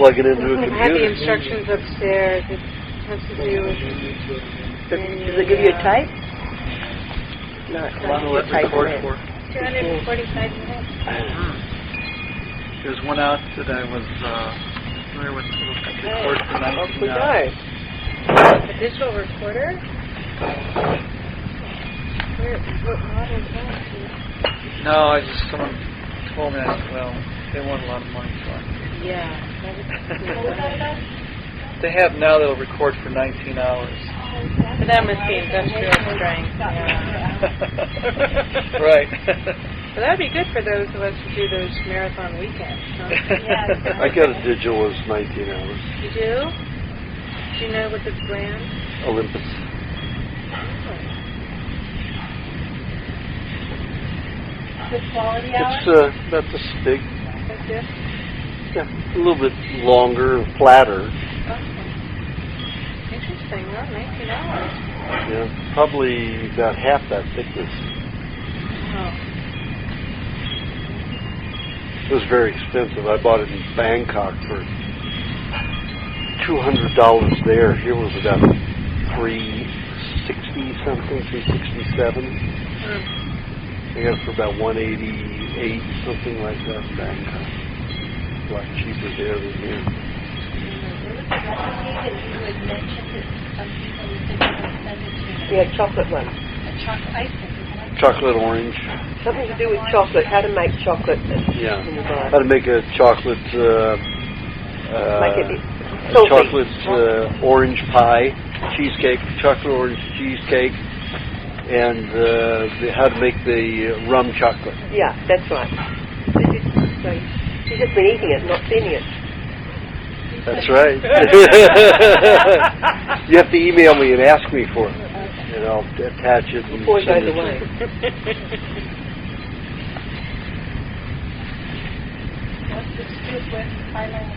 plug it into a I computer. have the instructions upstairs. It has to do with... Does it give you a type? No, it's How long will not it a type. record for? 245 minutes. There's one out that I was familiar with. It'll record for 19 we hours. A digital recorder? What model is that? No, someone told me, I said, well, they want a lot of money for it. Yeah. What was that about? They have now that'll record for 19 hours. But that must be industrial strength. Yeah. Right. But that'd be good for those of us who do those marathon weekends, huh? I got a digital as 19 hours. You do? Do you know what the brand? Olympus. Good quality hours? It's about this big. Like this? Yeah, a little bit longer and flatter. Interesting, huh? 19 hours. Yeah, probably about half that thickness. Oh. It was very expensive. I bought it in Bangkok for $200 there. Here was about $360 something, $367. I got it for about $188, something like that in Bangkok. A lot cheaper there than here. Yeah, chocolate one. Chocolate orange. Something to do with chocolate. How to make chocolate. Yeah. How to make a chocolate orange pie, cheesecake, chocolate orange cheesecake, and how to make the rum chocolate. Yeah, that's right. She's just been eating it, not seeing it. That's right. You have to email me and ask me for it, and I'll attach it and Before it send goes it away. to you. What's the scoop with Thailand?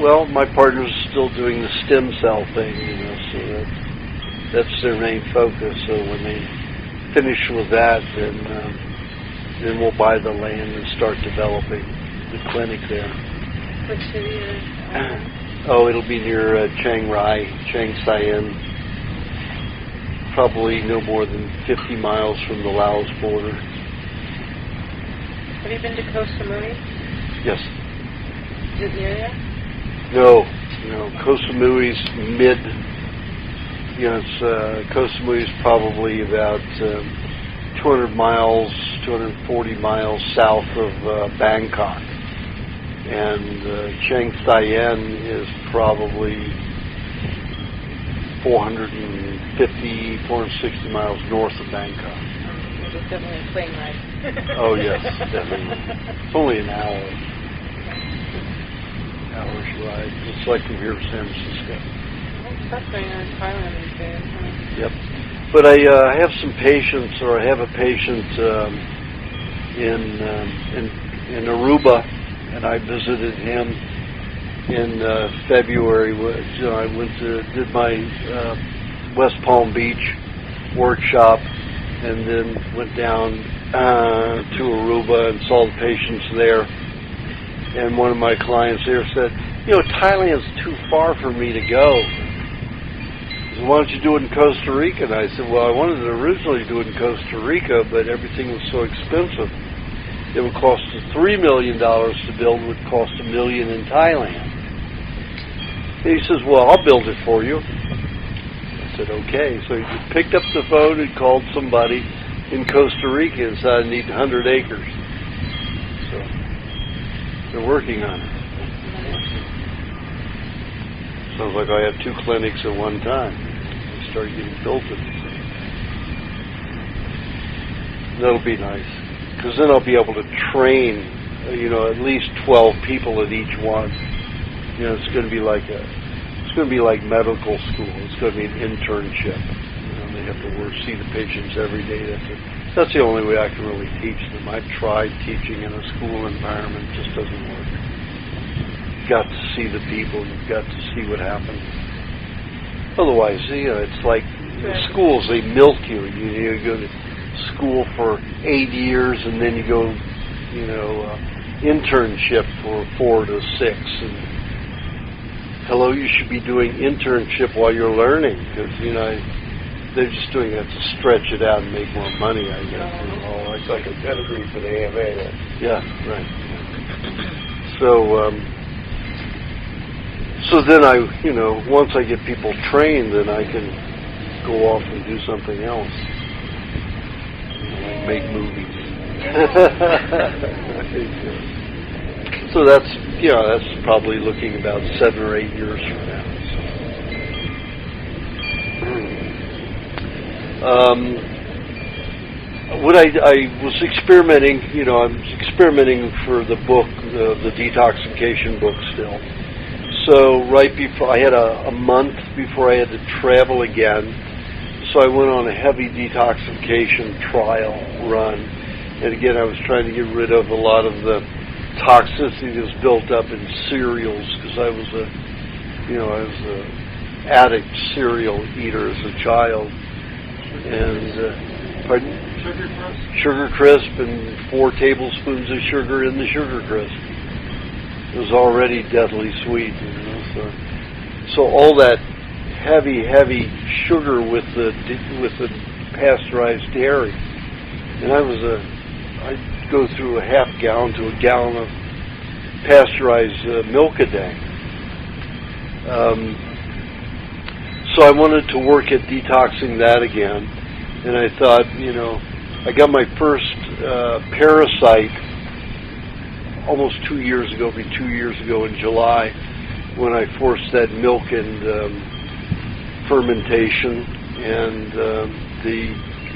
Well, my partner's still doing the stem cell thing, so that's their main focus. So when they finish with that, then we'll buy the land and start developing the clinic there. Which city is Oh, it'll be near Chiang Saen, probably no more than 50 miles from the Laos border. Have you been to Koh Samui? Yes. Is it near you? No. Koh Samui's mid. Koh Samui's probably about 240 miles south of Bangkok. And Chiang Saen is probably 460 miles north of Bangkok. It was definitely a plane ride. Oh, yes, definitely. It's only an hour's ride. It's like from here to San Francisco. What's stuff going on in Thailand these days? Huh? Yep. But I have some patients, or I have a patient in Aruba, and I visited him in February. I did my West Palm Beach workshop, and then went down to Aruba and saw the patients there. And one of my clients there said, Thailand's too far for me to go. Why don't you do it in Costa Rica? And I said, well, I wanted to originally do it in Costa Rica, but everything was so expensive. It would cost us $3 million to build. It would cost $1 million in Thailand. And he says, well, I'll build it for you. I said, okay. So he just picked up the phone and called somebody in Costa Rica and said, I need 100 acres. So they're working on it. Sounds like I have two clinics at one time. They start getting built at the same time. That'll be nice, because then I'll be able to train, at least 12 people at each one. It's going to be like medical school. It's going to be an internship. They have to see the patients every day. That's the only way I can really teach them. I've tried teaching in a school environment; it just doesn't work. You've got to see the people. You've got to see what happens. Otherwise, it's like schools. They milk you. You go to school for 8 years, and then you go, internship for 4 to 6. And hello, you should be doing internship while you're learning, because they're just doing that to stretch it out and make more money, I guess. It's like a pedigree for the AMA. Yeah, right. So, so then once I get people trained, then I can go off and do something else. Make movies. So that's probably looking about 7 or 8 years from now. What I was experimenting, I'm experimenting for the book, the detoxification book still. So right before, I had a month before I had to travel again. So I went on a heavy detoxification trial run. And again, I was trying to get rid of a lot of the toxicity that was built up in cereals, because I was a addict cereal eater as a child. And, pardon? Sugar Crisp and 4 tablespoons of sugar in the Sugar Crisp. It was already deadly sweet, So all that heavy sugar with the pasteurized dairy, and I'd go through a half gallon to a gallon of pasteurized milk a day. So I wanted to work at detoxing that again, and I thought, I got my first parasite almost 2 years ago, it'll be 2 years ago in July, when I forced that milk and fermentation and the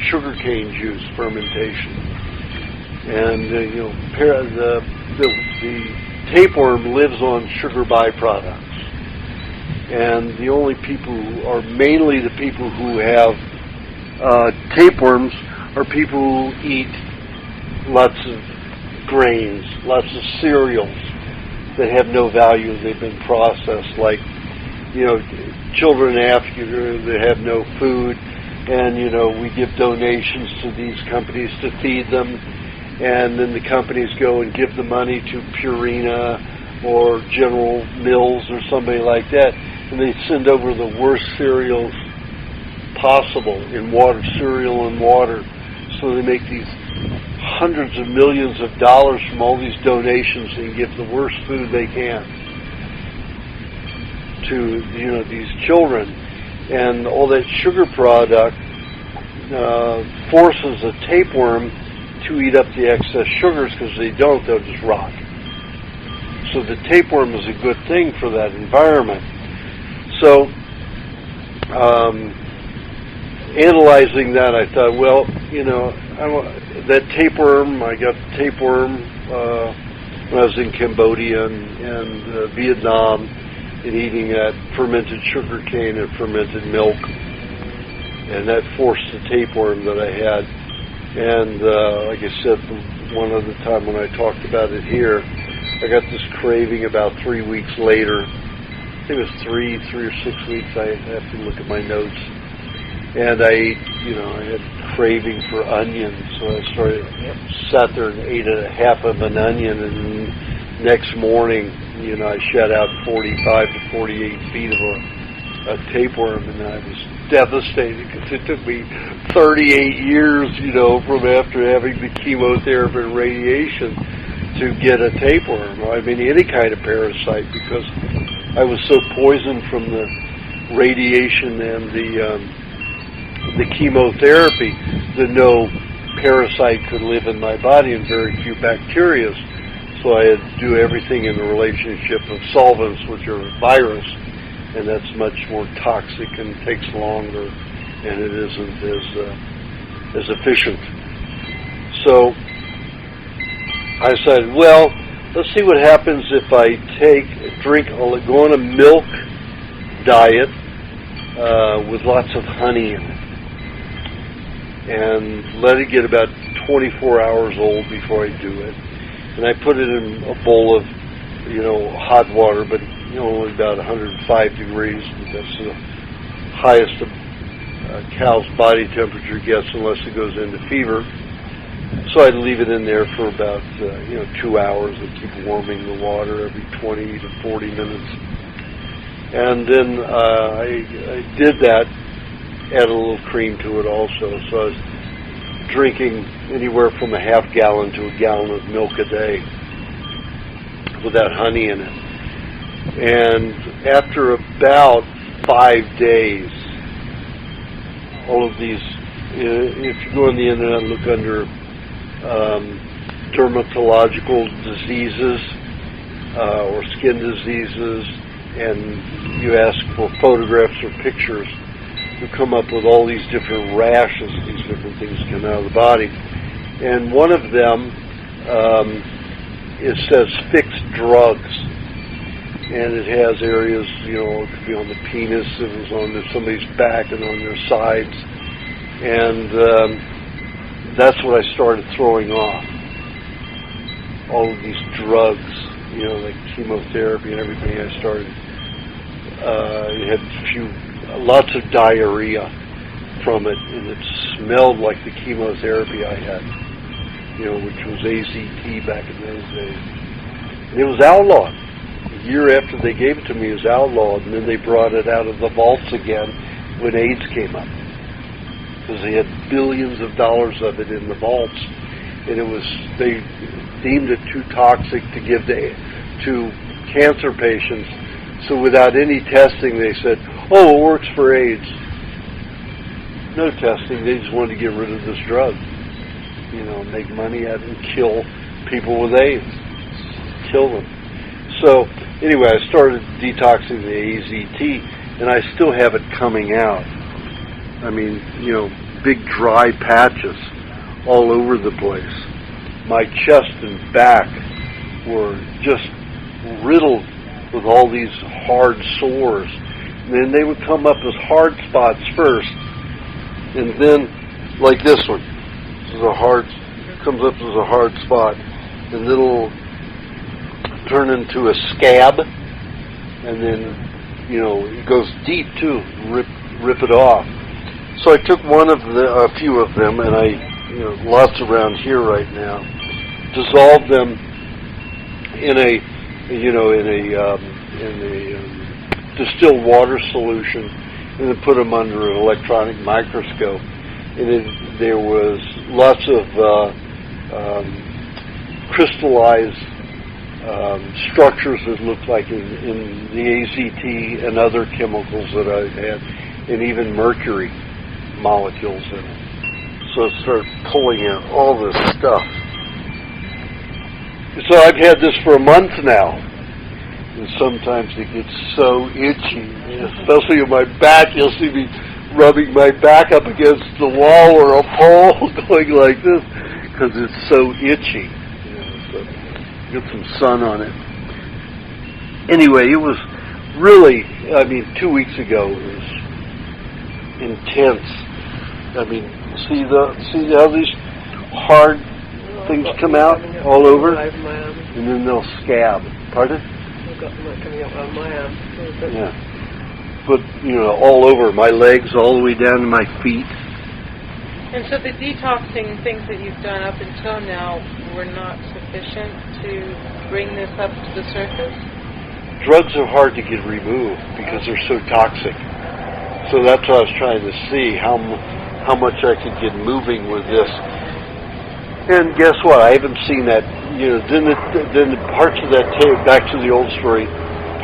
sugarcane juice fermentation. And the tapeworm lives on sugar byproducts. And the only people who are mainly the people who have tapeworms are people who eat lots of grains, lots of cereals that have no value. They've been processed, like, children in Africa that have no food, and, we give donations to these companies to feed them, and then the companies go and give the money to Purina or General Mills or somebody like that, and they send over the worst cereals possible in water, cereal and water. So they make these hundreds of millions of dollars from all these donations and give the worst food they can to these children. And all that sugar product forces a tapeworm to eat up the excess sugars, because if they don't, they'll just rot. So the tapeworm is a good thing for that environment. So analyzing that, I thought, well, that tapeworm, I got tapeworm when I was in Cambodia and Vietnam, and eating that fermented sugar cane and fermented milk, and that forced the tapeworm that I had. And like I said, one other time when I talked about it here, I got this craving about 3 weeks later. I think it was 3 or 6 weeks. I have to look at my notes. And I had craving for onions, so I sat there and ate a half of an onion, and next morning, I shed out 45 to 48 feet of a tapeworm, and I was devastated, because it took me 38 years, from after having the chemotherapy and radiation to get a tapeworm. I mean, any kind of parasite, because I was so poisoned from the radiation and the chemotherapy that no parasite could live in my body, and very few bacteria. So I had to do everything in the relationship of solvents, which are virus, and that's much more toxic and takes longer, and it isn't as efficient. So I said, well, let's see what happens if I go on a milk diet with lots of honey in it, and let it get about 24 hours old before I do it. And I put it in a bowl of, hot water, but only about 105 degrees. That's the highest a cow's body temperature gets unless it goes into fever. So I'd leave it in there for about 2 hours and keep warming the water every 20 to 40 minutes. And then I did that, add a little cream to it also. So I was drinking anywhere from a half gallon to a gallon of milk a day with that honey in it. And after about 5 days, all of these, if you go on the internet and look under dermatological diseases or skin diseases, and you ask for photographs or pictures, you come up with all these different rashes, these different things come out of the body. And one of them, it says fixed drugs. And it has areas, it could be on the penis, it was on somebody's back and on their sides. And that's what I started throwing off. All of these drugs, like chemotherapy and everything. I started, it had lots of diarrhea from it, and it smelled like the chemotherapy I had, which was AZT back in those days. And it was outlawed. A year after they gave it to me, it was outlawed, and then they brought it out of the vaults again when AIDS came up, because they had billions of dollars of it in the vaults, and they deemed it too toxic to give to cancer patients. So without any testing, they said, "Oh, it works for AIDS." No testing. They just wanted to get rid of this drug, make money at it and kill people with AIDS, kill them. So anyway, I started detoxing the AZT, and I still have it coming out. I mean, big dry patches all over the place. My chest and back were just riddled with all these hard sores. And then they would come up as hard spots first, and then, like this one, comes up as a hard spot, and it'll turn into a scab, and then, it goes deep too, rip it off. So I took a few of them, and lots around here right now, dissolved them in a distilled water solution, and then put them under an electronic microscope. And there was lots of crystallized structures that looked like in the AZT and other chemicals that I had, and even mercury molecules in it. So I started pulling out all this stuff. So I've had this for a month now, and sometimes it gets so itchy, especially in my back. You'll see me rubbing my back up against the wall or a pole, going like this, because it's so itchy. So get some sun on it. Anyway, it was really, 2 weeks ago, it was intense. See how these hard things come out all over, and then they'll scab. Pardon? I've got them coming up on my arm. Yeah. But, all over my legs, all the way down to my feet. And so the detoxing things that you've done up until now were not sufficient to bring this up to the surface? Drugs are hard to get removed because they're so toxic. So that's what I was trying to see, how much I could get moving with this. And guess what? I haven't seen that. Then the parts of that back to the old story,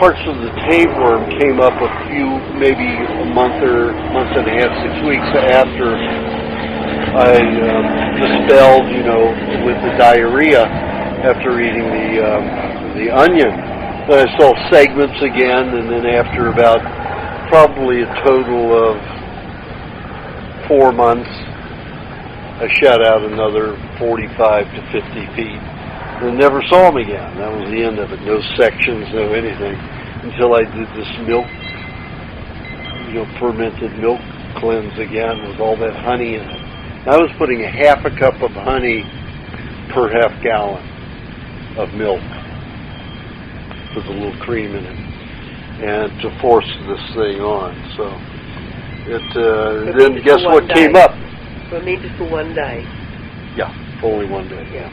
parts of the tapeworm came up maybe a month and a half, 6 weeks after I dispelled, with the diarrhea after eating the onion. Then I saw segments again, and then after about probably a total of 4 months, I shot out another 45 to 50 feet. And never saw them again. That was the end of it. No sections, no anything. Until I did this milk, fermented milk cleanse again with all that honey in it. And I was putting a half a cup of honey per half gallon of milk with a little cream in it, and to force this thing on. So then guess what came up? For me, just for one day. Yeah. Only one day, yeah.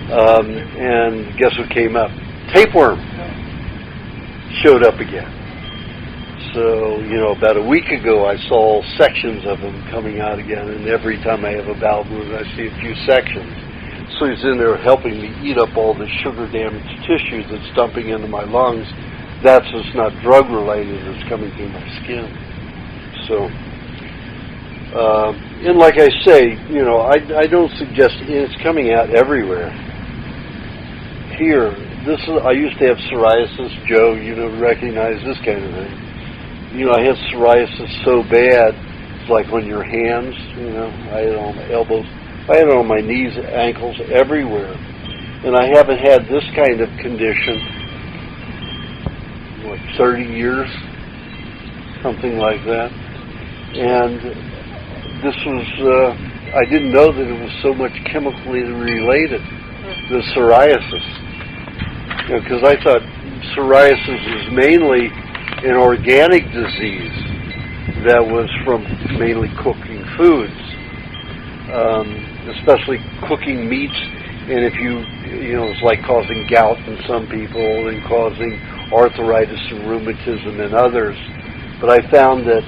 And guess what came up? Tapeworm showed up again. So, about a week ago I saw sections of them coming out again, and every time I have a bowel movement I see a few sections. So he's in there helping me eat up all the sugar-damaged tissue that's dumping into my lungs. That's just not drug-related, it's coming through my skin. So, and like I say, I don't suggest it's coming out everywhere. Here, I used to have psoriasis. Joe, recognize this kind of thing. I had psoriasis so bad, it's like on your hands, I had it on my elbows. I had it on my knees, ankles, everywhere. And I haven't had this kind of condition, 30 years, something like that. And this was, I didn't know that it was so much chemically related, the psoriasis. Because I thought psoriasis was mainly an organic disease that was from mainly cooking foods, especially cooking meats. And if it's like causing gout in some people and causing arthritis and rheumatism in others. But I found that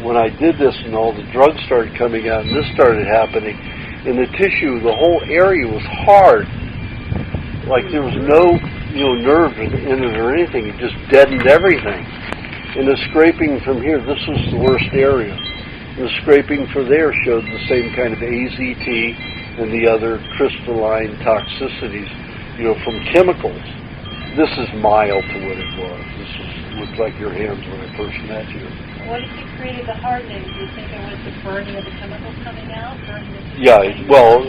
when I did this and all the drugs started coming out and this started happening, in the tissue, the whole area was hard. Like there was no nerve in it or anything. It just deadened everything. And the scraping from here, this was the worst area. The scraping for there showed the same kind of AZT and the other crystalline toxicities, from chemicals. This is mild to what it was. This looked like your hands when I first met you. What if you created the hardening? Do you think it was the burning of the chemicals coming out? Yeah, well,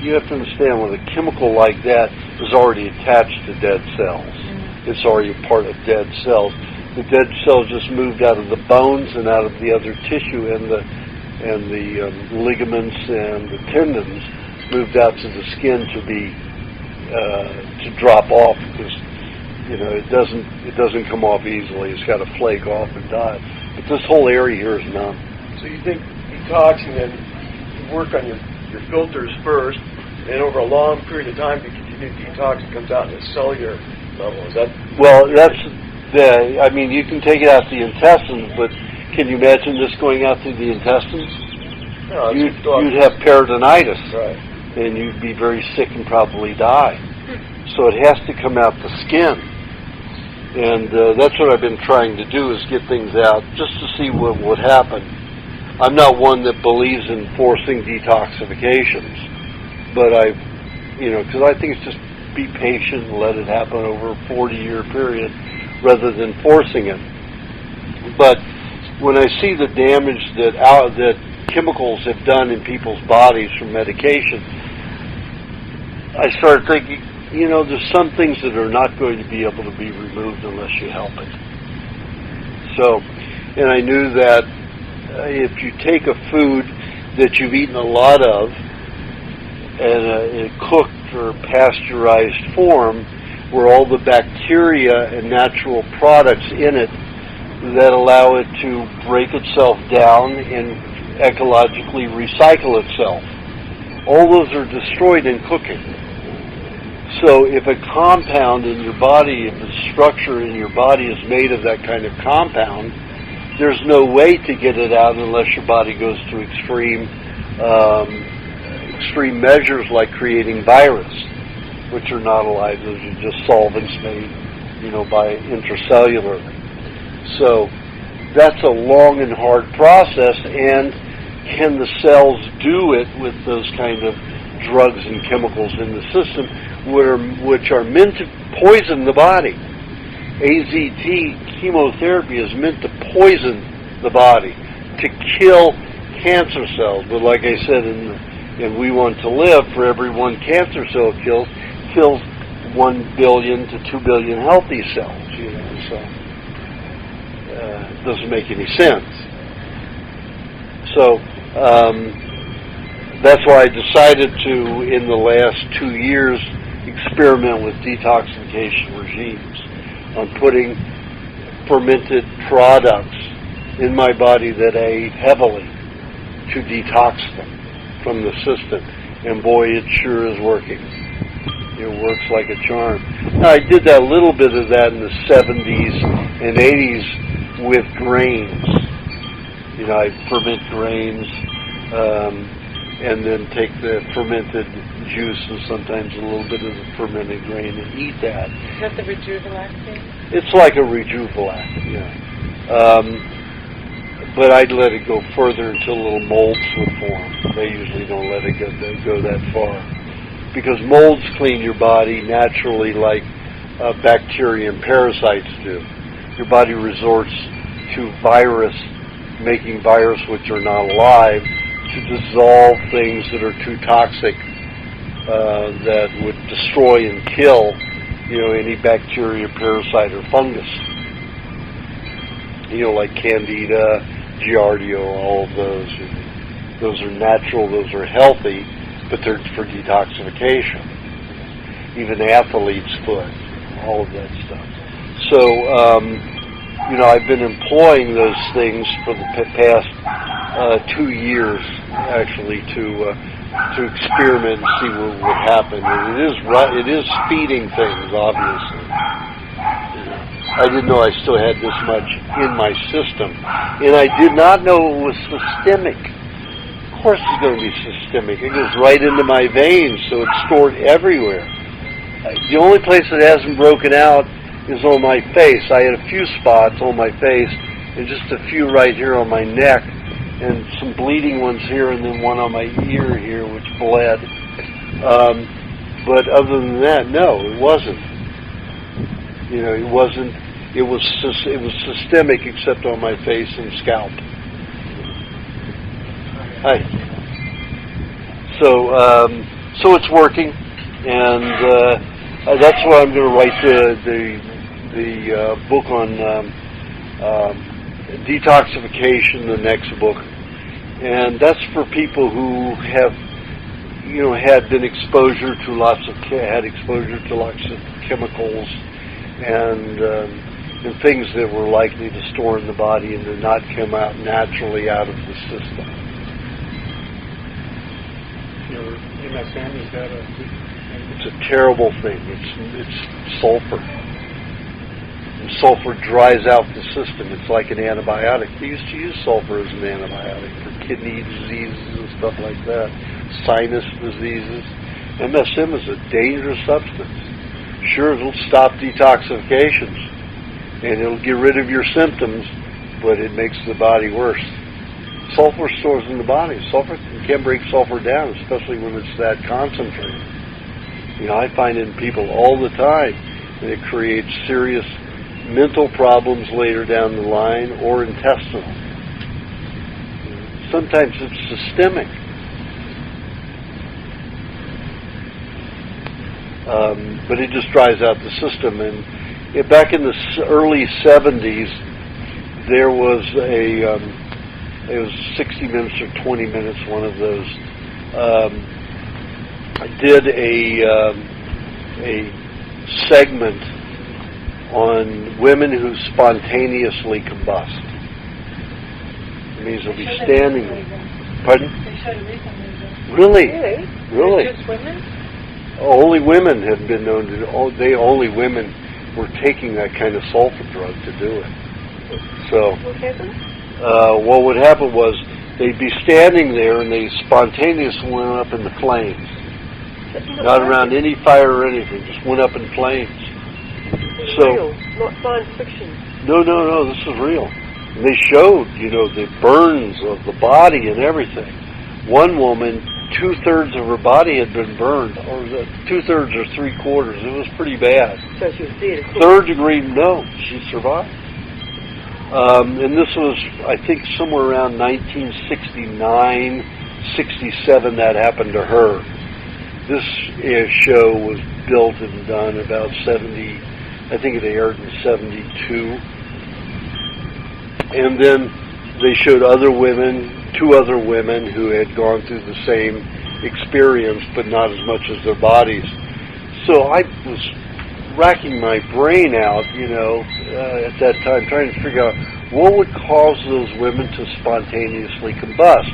you have to understand when a chemical like that is already attached to dead cells. Mm-hmm. It's already a part of dead cells. The dead cells just moved out of the bones and out of the other tissue, and the ligaments and the tendons moved out to the skin to drop off, because it doesn't come off easily. It's got to flake off and die. But this whole area here is numb. So you think detoxing, then you work on your filters first, and over a long period of time you continue to detox, it comes out in a cellular level. Is that? Well, you can take it out the intestines, but can you imagine this going out through the intestines? No, you'd have peritonitis, right, and you'd be very sick and probably die. So it has to come out the skin. And that's what I've been trying to do, is get things out just to see what would happen. I'm not one that believes in forcing detoxifications, but because I think it's just be patient and let it happen over a 40-year period rather than forcing it. But when I see the damage that chemicals have done in people's bodies from medication, I started thinking, there's some things that are not going to be able to be removed unless you help it. So, and I knew that if you take a food that you've eaten a lot of and in a cooked or pasteurized form, where all the bacteria and natural products in it that allow it to break itself down and ecologically recycle itself, all those are destroyed in cooking. So if a compound in your body, if the structure in your body is made of that kind of compound, there's no way to get it out unless your body goes to extreme measures like creating virus, which are not alive. Those are just solvents made, by intracellular. So that's a long and hard process, and can the cells do it with those kind of drugs and chemicals in the system, which are meant to poison the body? AZT chemotherapy is meant to poison the body, to kill cancer cells. But like I said, in We Want to Live, for every one cancer cell kills 1 billion to 2 billion healthy cells. So it doesn't make any sense. So that's why I decided to, in the last 2 years, experiment with detoxification regimes on putting fermented products in my body that I ate heavily to detox them from the system. And boy, it sure is working. It works like a charm. Now, I did that little bit of that in the 70s and 80s with grains. You know, I ferment grains and then take the fermented juice and sometimes a little bit of the fermented grain and eat that. Is that the rejuvenating? It's like a rejuvenac, yeah. But I'd let it go further until little molds would form. They usually don't let it go that far. Because molds clean your body naturally like bacteria and parasites do. Your body resorts to making virus which are not alive, to dissolve things that are too toxic that would destroy and kill, you know, any bacteria, parasite, or fungus. You know, like Candida, Giardia, all of those. Those are natural, those are healthy, but they're for detoxification. Even athlete's foot, all of that stuff. So, you know, I've been employing those things for the past 2 years, actually, to experiment and see what would happen. And it is speeding things, obviously. I didn't know I still had this much in my system. And I did not know it was systemic. Of course it's going to be systemic. It goes right into my veins, so it's stored everywhere. The only place it hasn't broken out is on my face. I had a few spots on my face and just a few right here on my neck and some bleeding ones here and then one on my ear here which bled. But other than that, no, it wasn't. You know, it wasn't. It was systemic except on my face and scalp. Hi. So it's working, and that's why I'm going to write the book on detoxification, the next book, and that's for people who have, you know, had exposure to lots of chemicals and things that were likely to store in the body and to not come out naturally out of the system. Your MSM, is that It's a terrible thing. It's sulfur. And sulfur dries out the system. It's like an antibiotic. They used to use sulfur as an antibiotic for kidney diseases and stuff like that, sinus diseases. MSM is a dangerous substance. Sure, it'll stop detoxifications, and it'll get rid of your symptoms, but it makes the body worse. Sulfur stores in the body. You can't break sulfur down, especially when it's that concentrated. You know, I find it in people all the time, and it creates serious mental problems later down the line or intestinal. Sometimes it's systemic. But it just dries out the system. And back in the early 70s, there was it was 60 minutes or 20 minutes, one of those. I did a segment on women who spontaneously combust. It means they'll be standing there. Pardon? They showed it recently. Really? Really? Just women? Only women have been known to. Only women were taking that kind of sulfur drug to do it. So, What happened? what would happen was they'd be standing there and they spontaneously went up in the flames. Not around any fire or anything, just went up in flames. So, real, not science fiction. No, this is real. And they showed, you know, the burns of the body and everything. One woman, 2/3 of her body had been burned, or 2/3 or 3/4. It was pretty bad. So she was dead. 3rd degree, no, she survived. And this was, I think, somewhere around 1969, 67 that happened to her. This show was built and done about 70, I think it aired in 72. And then they showed other women, 2 other women who had gone through the same experience, but not as much as their bodies. So I was racking my brain out, you know, at that time, trying to figure out what would cause those women to spontaneously combust.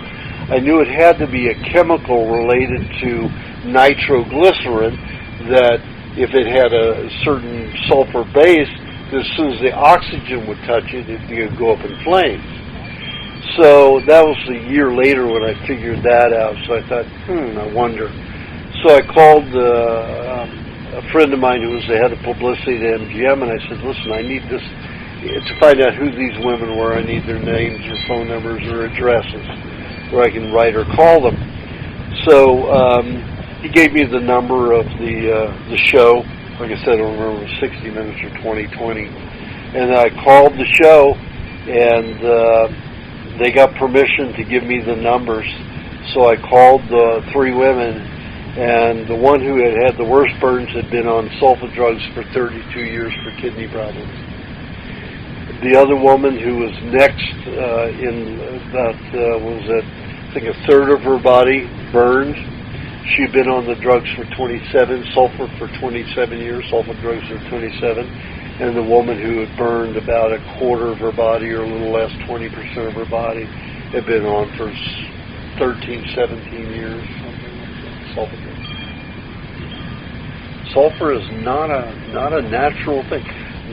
I knew it had to be a chemical related to nitroglycerin, that if it had a certain sulfur base, as soon as the oxygen would touch it, it would go up in flames. So that was a year later when I figured that out. So I thought, I wonder. So I called a friend of mine who was the head of publicity at MGM, and I said, listen, I need this to find out who these women were. I need their names or phone numbers or addresses where I can write or call them. So he gave me the number of the show. Like I said, I don't remember, it was 60 Minutes or 2020. And I called the show, and they got permission to give me the numbers. So I called the three women, and the one who had the worst burns had been on sulfa drugs for 32 years for kidney problems. The other woman who was next in about, I think a third of her body burned. She'd been on the drugs for 27, sulfur for 27 years, sulfur drugs for 27. And the woman who had burned about a quarter of her body, or a little less, 20% of her body, had been on for 13, 17 years, something like that, sulfur drugs. Sulfur is not a natural thing.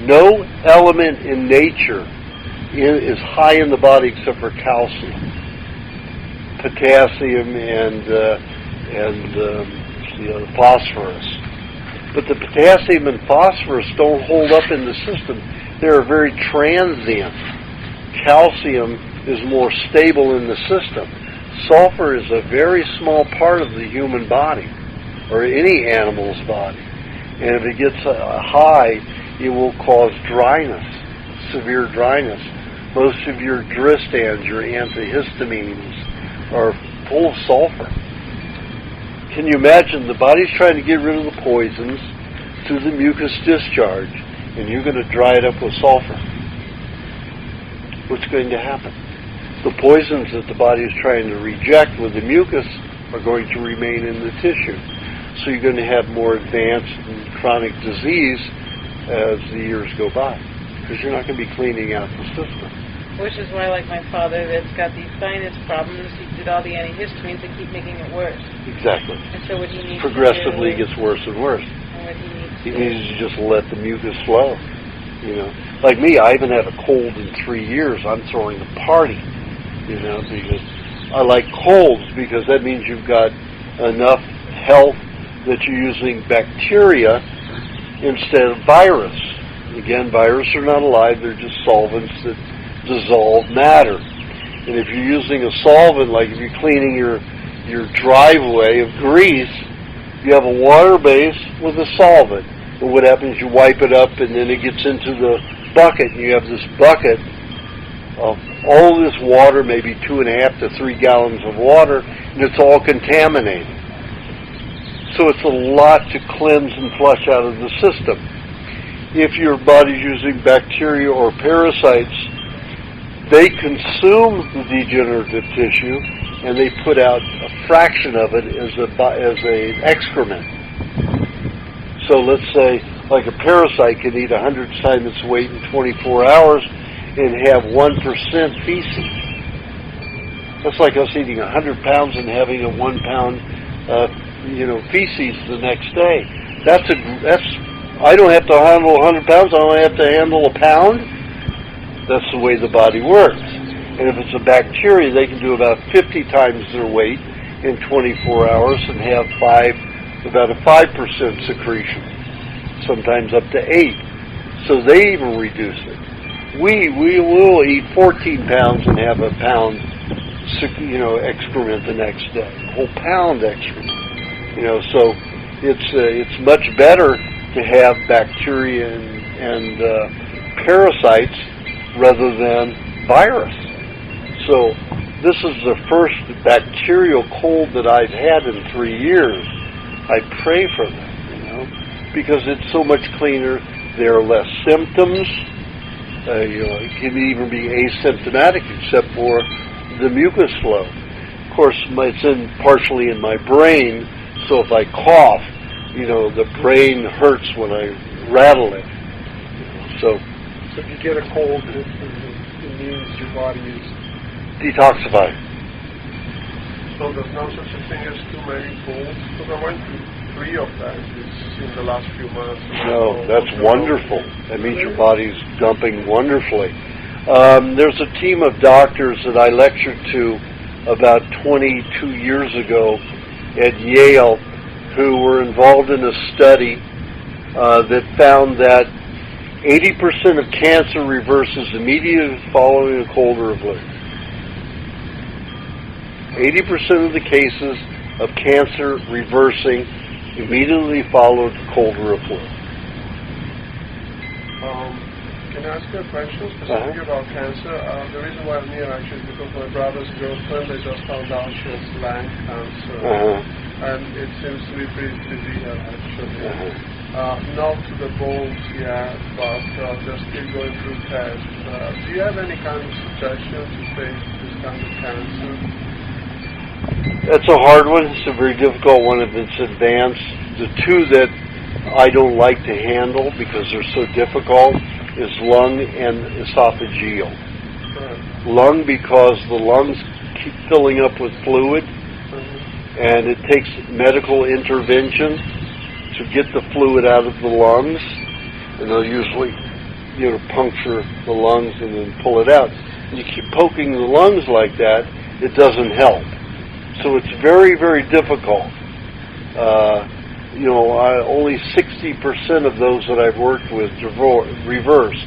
No element in nature is high in the body except for calcium, potassium, and phosphorus. But the potassium and phosphorus don't hold up in the system. They're very transient. Calcium is more stable in the system. Sulfur is a very small part of the human body, or any animal's body. And if it gets high, it will cause dryness, severe dryness. Most of your Dristans, your antihistamines, are full of sulfur. Can you imagine the body's trying to get rid of the poisons through the mucus discharge, and you're going to dry it up with sulfur? What's going to happen? The poisons that the body is trying to reject with the mucus are going to remain in the tissue. So you're going to have more advanced and chronic disease as the years go by, because you're not going to be cleaning out the system. Which is why, like my father, that's got these sinus problems, he did all the antihistamines that keep making it worse. Exactly. And so what he needs progressively to do, gets worse and worse. And what He needs to just let the mucus flow. You know, like me, I haven't had a cold in 3 years. I'm throwing a party. You know, because I like colds, because that means you've got enough health that you're using bacteria instead of virus. Again, viruses are not alive; they're just solvents that dissolve matter. And if you're using a solvent, like if you're cleaning your driveway of grease, you have a water base with a solvent. And what happens, you wipe it up, and then it gets into the bucket, and you have this bucket of all this water, maybe 2.5 to 3 gallons of water, and it's all contaminated. So it's a lot to cleanse and flush out of the system. If your body's using bacteria or parasites, they consume the degenerative tissue, and they put out a fraction of it as a excrement. So let's say, like a parasite can eat 100 times its weight in 24 hours and have 1% feces. That's like us eating 100 pounds and having a 1 pound, feces the next day. I don't have to handle 100 pounds. I only have to handle a pound. That's the way the body works. And if it's a bacteria, they can do about 50 times their weight in 24 hours and have about a 5% secretion, sometimes up to 8. So they even reduce it. We will eat 14 pounds and have a pound, excrement the next day, a whole pound excrement. So it's much better to have bacteria and parasites rather than virus. So this is the first bacterial cold that I've had in 3 years. I pray for them, because it's so much cleaner. There are less symptoms. It can even be asymptomatic except for the mucus flow. Of course, it's partially in my brain, so if I cough, the brain hurts when I rattle it. So if you get a cold, it means your body is detoxified. So there's no such a thing as too many pools? Because I went to 3 of them in the last few months. No, that's wonderful. That means your body's dumping wonderfully. There's a team of doctors that I lectured to about 22 years ago at Yale who were involved in a study that found that 80% of cancer reverses immediately following a cold or a flu. 80% of the cases of cancer reversing immediately followed cold or a flu. Can I ask you a question specifically about cancer? The reason why I'm here actually is because my brother's girlfriend, they just found out she has lung cancer. And it seems to be pretty severe actually. Not to the bones yet, but they're still going through tests. Do you have any kind of suggestion to face this kind of cancer? That's a hard one. It's a very difficult one if it's advanced. The two that I don't like to handle because they're so difficult is lung and esophageal. Lung because the lungs keep filling up with fluid, and it takes medical intervention to get the fluid out of the lungs, and they'll usually, puncture the lungs and then pull it out. And you keep poking the lungs like that, it doesn't help. So it's very, very difficult. Only 60% of those that I've worked with reverse.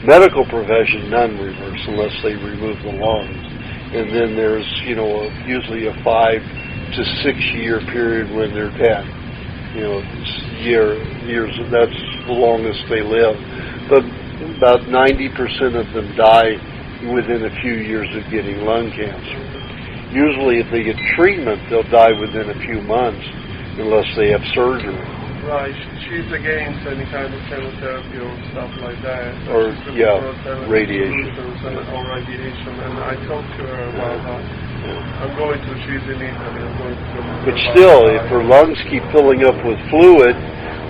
Medical profession, none reverse unless they remove the lungs. And then there's, usually a 5 to 6 year period when they're dead. Years, that's the longest they live. But about 90% of them die within a few years of getting lung cancer. Usually if they get treatment, they'll die within a few months unless they have surgery. Right. She's against any kind of chemotherapy or stuff like that. Or, radiation. Or radiation. And I talked to her about that. I'm going to, she's in Italy, I'm going to... But still, if her lungs keep filling up with fluid,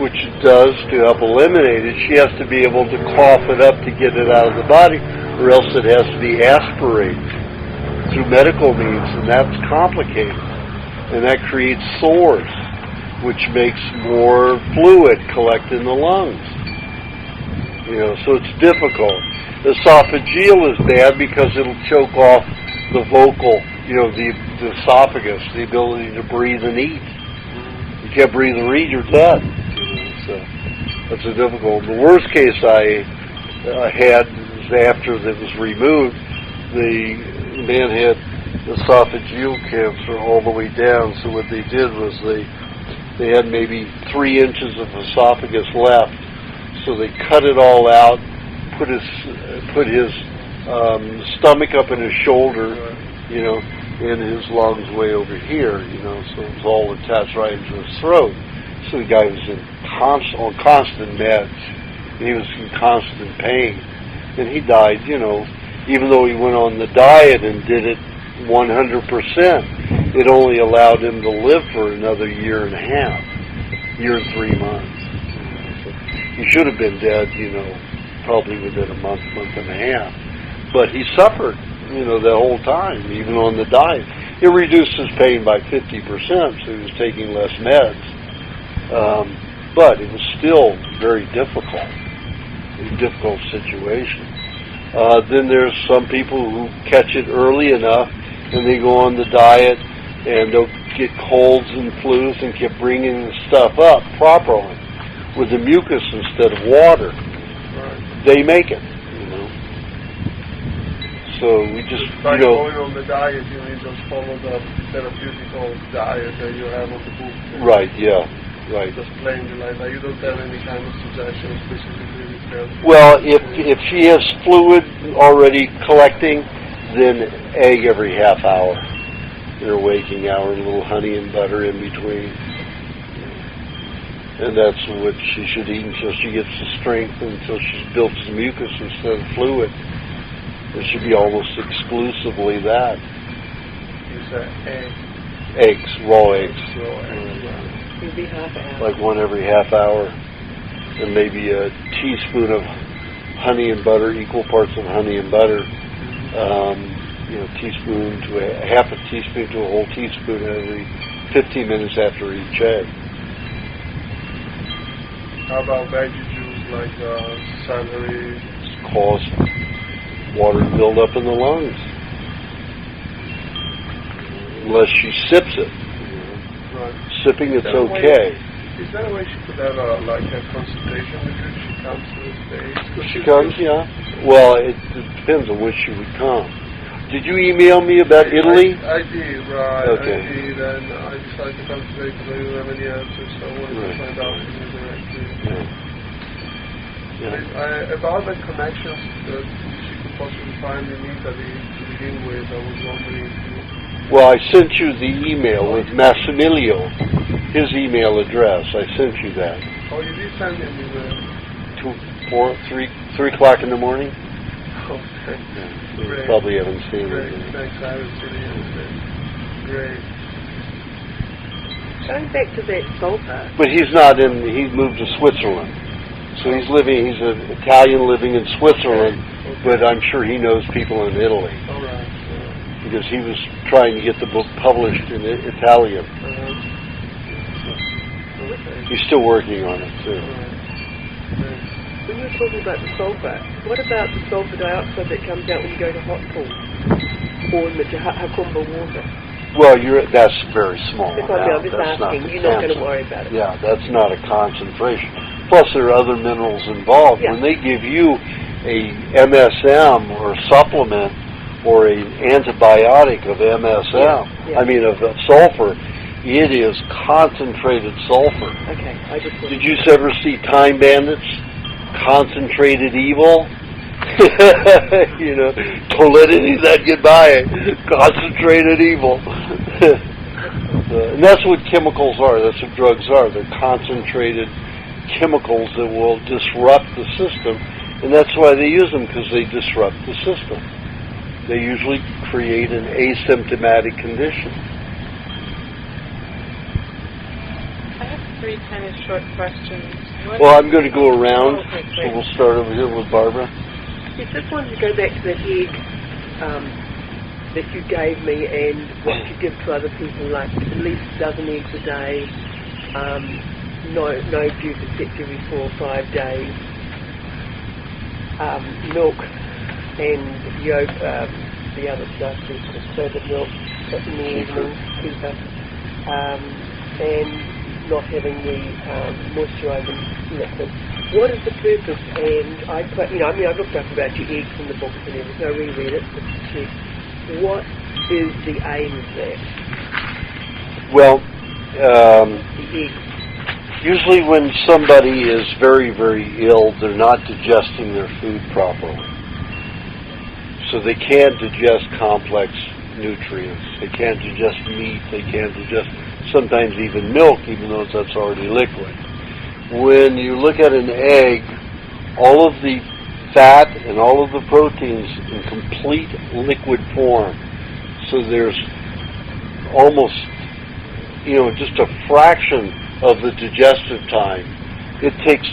which it does to help eliminate it, she has to be able to cough it up to get it out of the body, or else it has to be aspirated through medical means, and that's complicated. And that creates sores, which makes more fluid collect in the lungs. So it's difficult. Esophageal is bad because it'll choke off the vocal, the esophagus, the ability to breathe and eat. You can't breathe and eat, you're dead. So that's a difficult. The worst case I had was after that was removed. The man had esophageal cancer all the way down. So what they did was they had maybe 3 inches of esophagus left. So they cut it all out, put his stomach up in his shoulder, and his lungs way over here, so it was all attached right into his throat. So the guy was on constant meds, and he was in constant pain. And he died, even though he went on the diet and did it 100%, it only allowed him to live for another year and a half, year and 3 months. So he should have been dead, probably within a month and a half. But he suffered, the whole time, even on the diet. It reduced his pain by 50%, so he was taking less meds. But it was still very difficult, a difficult situation. Then there's some people who catch it early enough, and they go on the diet, and they'll get colds and flus and keep bringing the stuff up properly with the mucus instead of water. They make it. So we just, By going on the diet, you just follow the therapeutical diet that you have on the book. Right, right. Just plainly like that. You don't have any kind of suggestions specifically with that. Well, if she has fluid already collecting, then egg every half hour, in her waking hour, and a little honey and butter in between. And that's what she should eat until she gets the strength, until she's built the mucus instead of fluid. It should be almost exclusively that. You said Eggs, raw eggs. Maybe half an hour. Like one every half hour. And maybe a teaspoon of honey and butter, equal parts of honey and butter. teaspoon to a half a teaspoon to a whole teaspoon every 15 minutes after each egg. How about veggie juice like celery? Cause water to build up in the lungs. Unless she sips it. Right. Sipping it's Is that a okay. Is there a way she could have a consultation with you? She comes to the States? She comes, yeah. Well, it depends on when she would come. Did you email me about Italy? I did, right. Okay. I did, and I decided to come today because I didn't have any answers, so I wanted to find out from you directly. About the connections that she could possibly find in Italy to begin with, I was wondering if you... Well, I sent you the email with Massimilio, his email address. I sent you that. Oh, you did send him the... 3 o'clock in the morning? Okay. You Great. probably haven't seen Great, it. thanks, I haven't seen it yet. Great. Going back to that sulfur, But he's not in, he moved to Switzerland. So he's an Italian living in Switzerland, but I'm sure he knows people in Italy. All right. Because he was trying to get the book published in Italian. He's still working on it, too. when you're talking about the sulfur, what about the sulfur dioxide that comes out when you go to hot pools or in the Hakumba water? Well, that's very small. That's what I'm just asking. You're not going to worry about it. Yeah, that's not a concentration. Plus, there are other minerals involved. Yeah. When they give you a MSM or supplement or an antibiotic of MSM, of sulfur, it is concentrated sulfur. Okay, I just wanted Did you ever see Time Bandits? Concentrated evil? Don't let any of that get by. Concentrated evil. And that's what chemicals are. That's what drugs are. They're concentrated chemicals that will disrupt the system. And that's why they use them, because they disrupt the system. They usually create an asymptomatic condition. I have 3 kind of short questions. Well, I'm going to go around. Okay, So great. we'll start over here with Barbara. I just wanted to go back to the egg that you gave me and what you give to other people, like at least a dozen eggs a day, no juice except every 4 or 5 days, milk and yolk, the other stuff, so the milk in the evening, kefir, and not having the moisturising liquid. What is the purpose? And I've looked up about your eggs in the books and everything. I reread it. But what is the aim of that? Well, The eggs. usually when somebody is very, very ill, they're not digesting their food properly. So they can't digest complex nutrients. They can't digest meat. They can't digest sometimes even milk, even though that's already liquid. When you look at an egg, all of the fat and all of the proteins in complete liquid form. So there's almost, just a fraction of the digestive time. It takes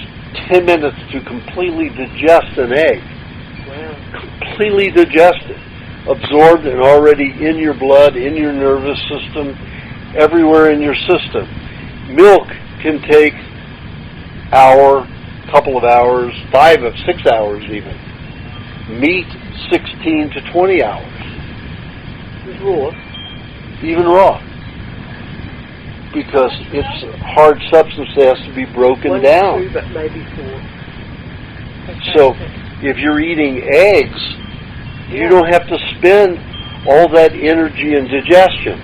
10 minutes to completely digest an egg. Wow. Completely digested, absorbed and already in your blood, in your nervous system, everywhere in your system. Milk can take hour, couple of hours, 5 or 6 hours even. Meat, 16 to 20 hours. Raw. Even raw. Because it's a hard substance that has to be broken 1 down. to 2, but maybe 4. So if you're eating eggs, you don't have to spend all that energy in digestion.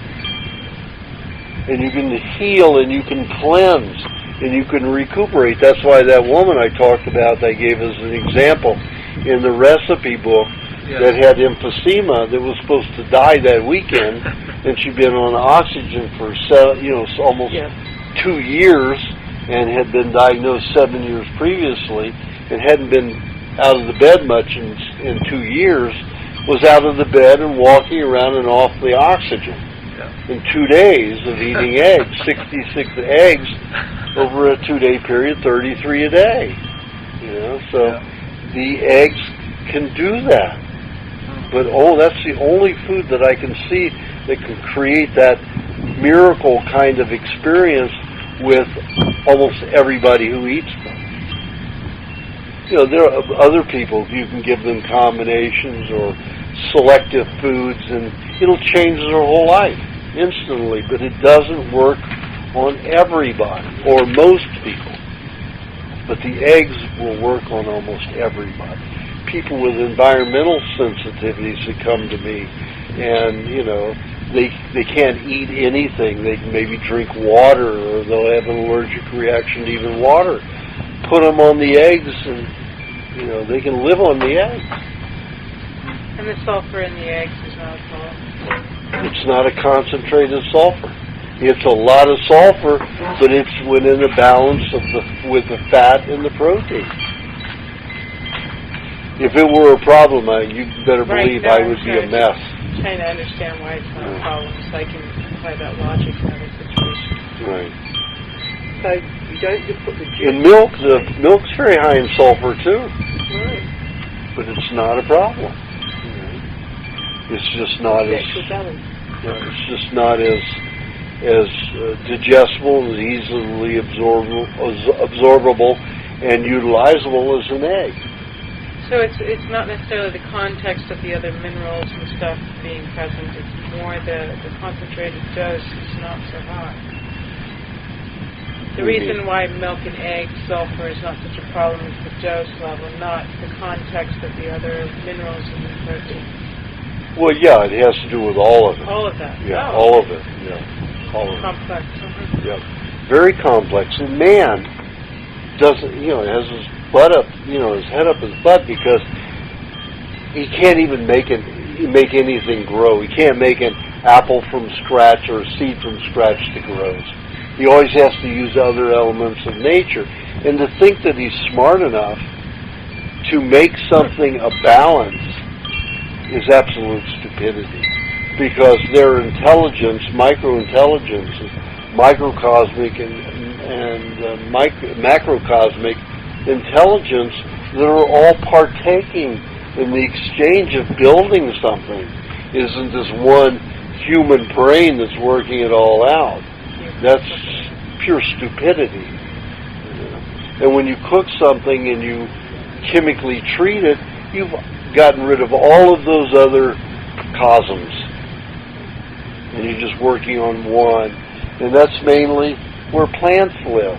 And you can heal and you can cleanse and you can recuperate. That's why that woman I talked about, I gave as an example in the recipe book that had emphysema that was supposed to die that weekend, and she'd been on oxygen for almost 2 years and had been diagnosed 7 years previously and hadn't been out of the bed much in 2 years, was out of the bed and walking around and off the oxygen. In 2 days of eating eggs, 66 eggs over a 2-day period, 33 a day. So the eggs can do that. But that's the only food that I can see that can create that miracle kind of experience with almost everybody who eats them. There are other people, you can give them combinations or selective foods and it'll change their whole life instantly, but it doesn't work on everybody or most people. But the eggs will work on almost everybody. People with environmental sensitivities that come to me and, they can't eat anything. They can maybe drink water or they'll have an allergic reaction to even water. Put them on the eggs and, they can live on the eggs. And the sulfur in the eggs is not a problem? It's not a concentrated sulfur. It's a lot of sulfur, but it's within the balance with the fat and the protein. If it were a problem, you better believe I would be a mess. I'm trying to understand why it's not a problem, so I can apply that logic to other situations. Right. So you don't just put the juice In milk, the milk's very high in sulfur too, right. but it's not a problem. It's just not as it's just not as digestible, as easily absorbable, and utilizable as an egg. So it's not necessarily the context of the other minerals and stuff being present. It's more the concentrated dose is not so high. The reason why milk and egg sulfur is not such a problem is the dose level, not the context of the other minerals in the protein. Well, yeah, it has to do with all of it. All of that. Yeah, Oh. all of it. Yeah, all of it. Complex. Yeah, very complex. And man doesn't, has his butt up, his head up his butt because he can't even make anything grow. He can't make an apple from scratch or a seed from scratch that grows. He always has to use other elements of nature. And to think that he's smart enough to make something a balance is absolute stupidity. Because their intelligence, micro-intelligence, microcosmic and macrocosmic intelligence that are all partaking in the exchange of building something. It isn't this one human brain that's working it all out. That's pure stupidity. And when you cook something and you chemically treat it, you've gotten rid of all of those other cosms. And you're just working on one. And that's mainly where plants live.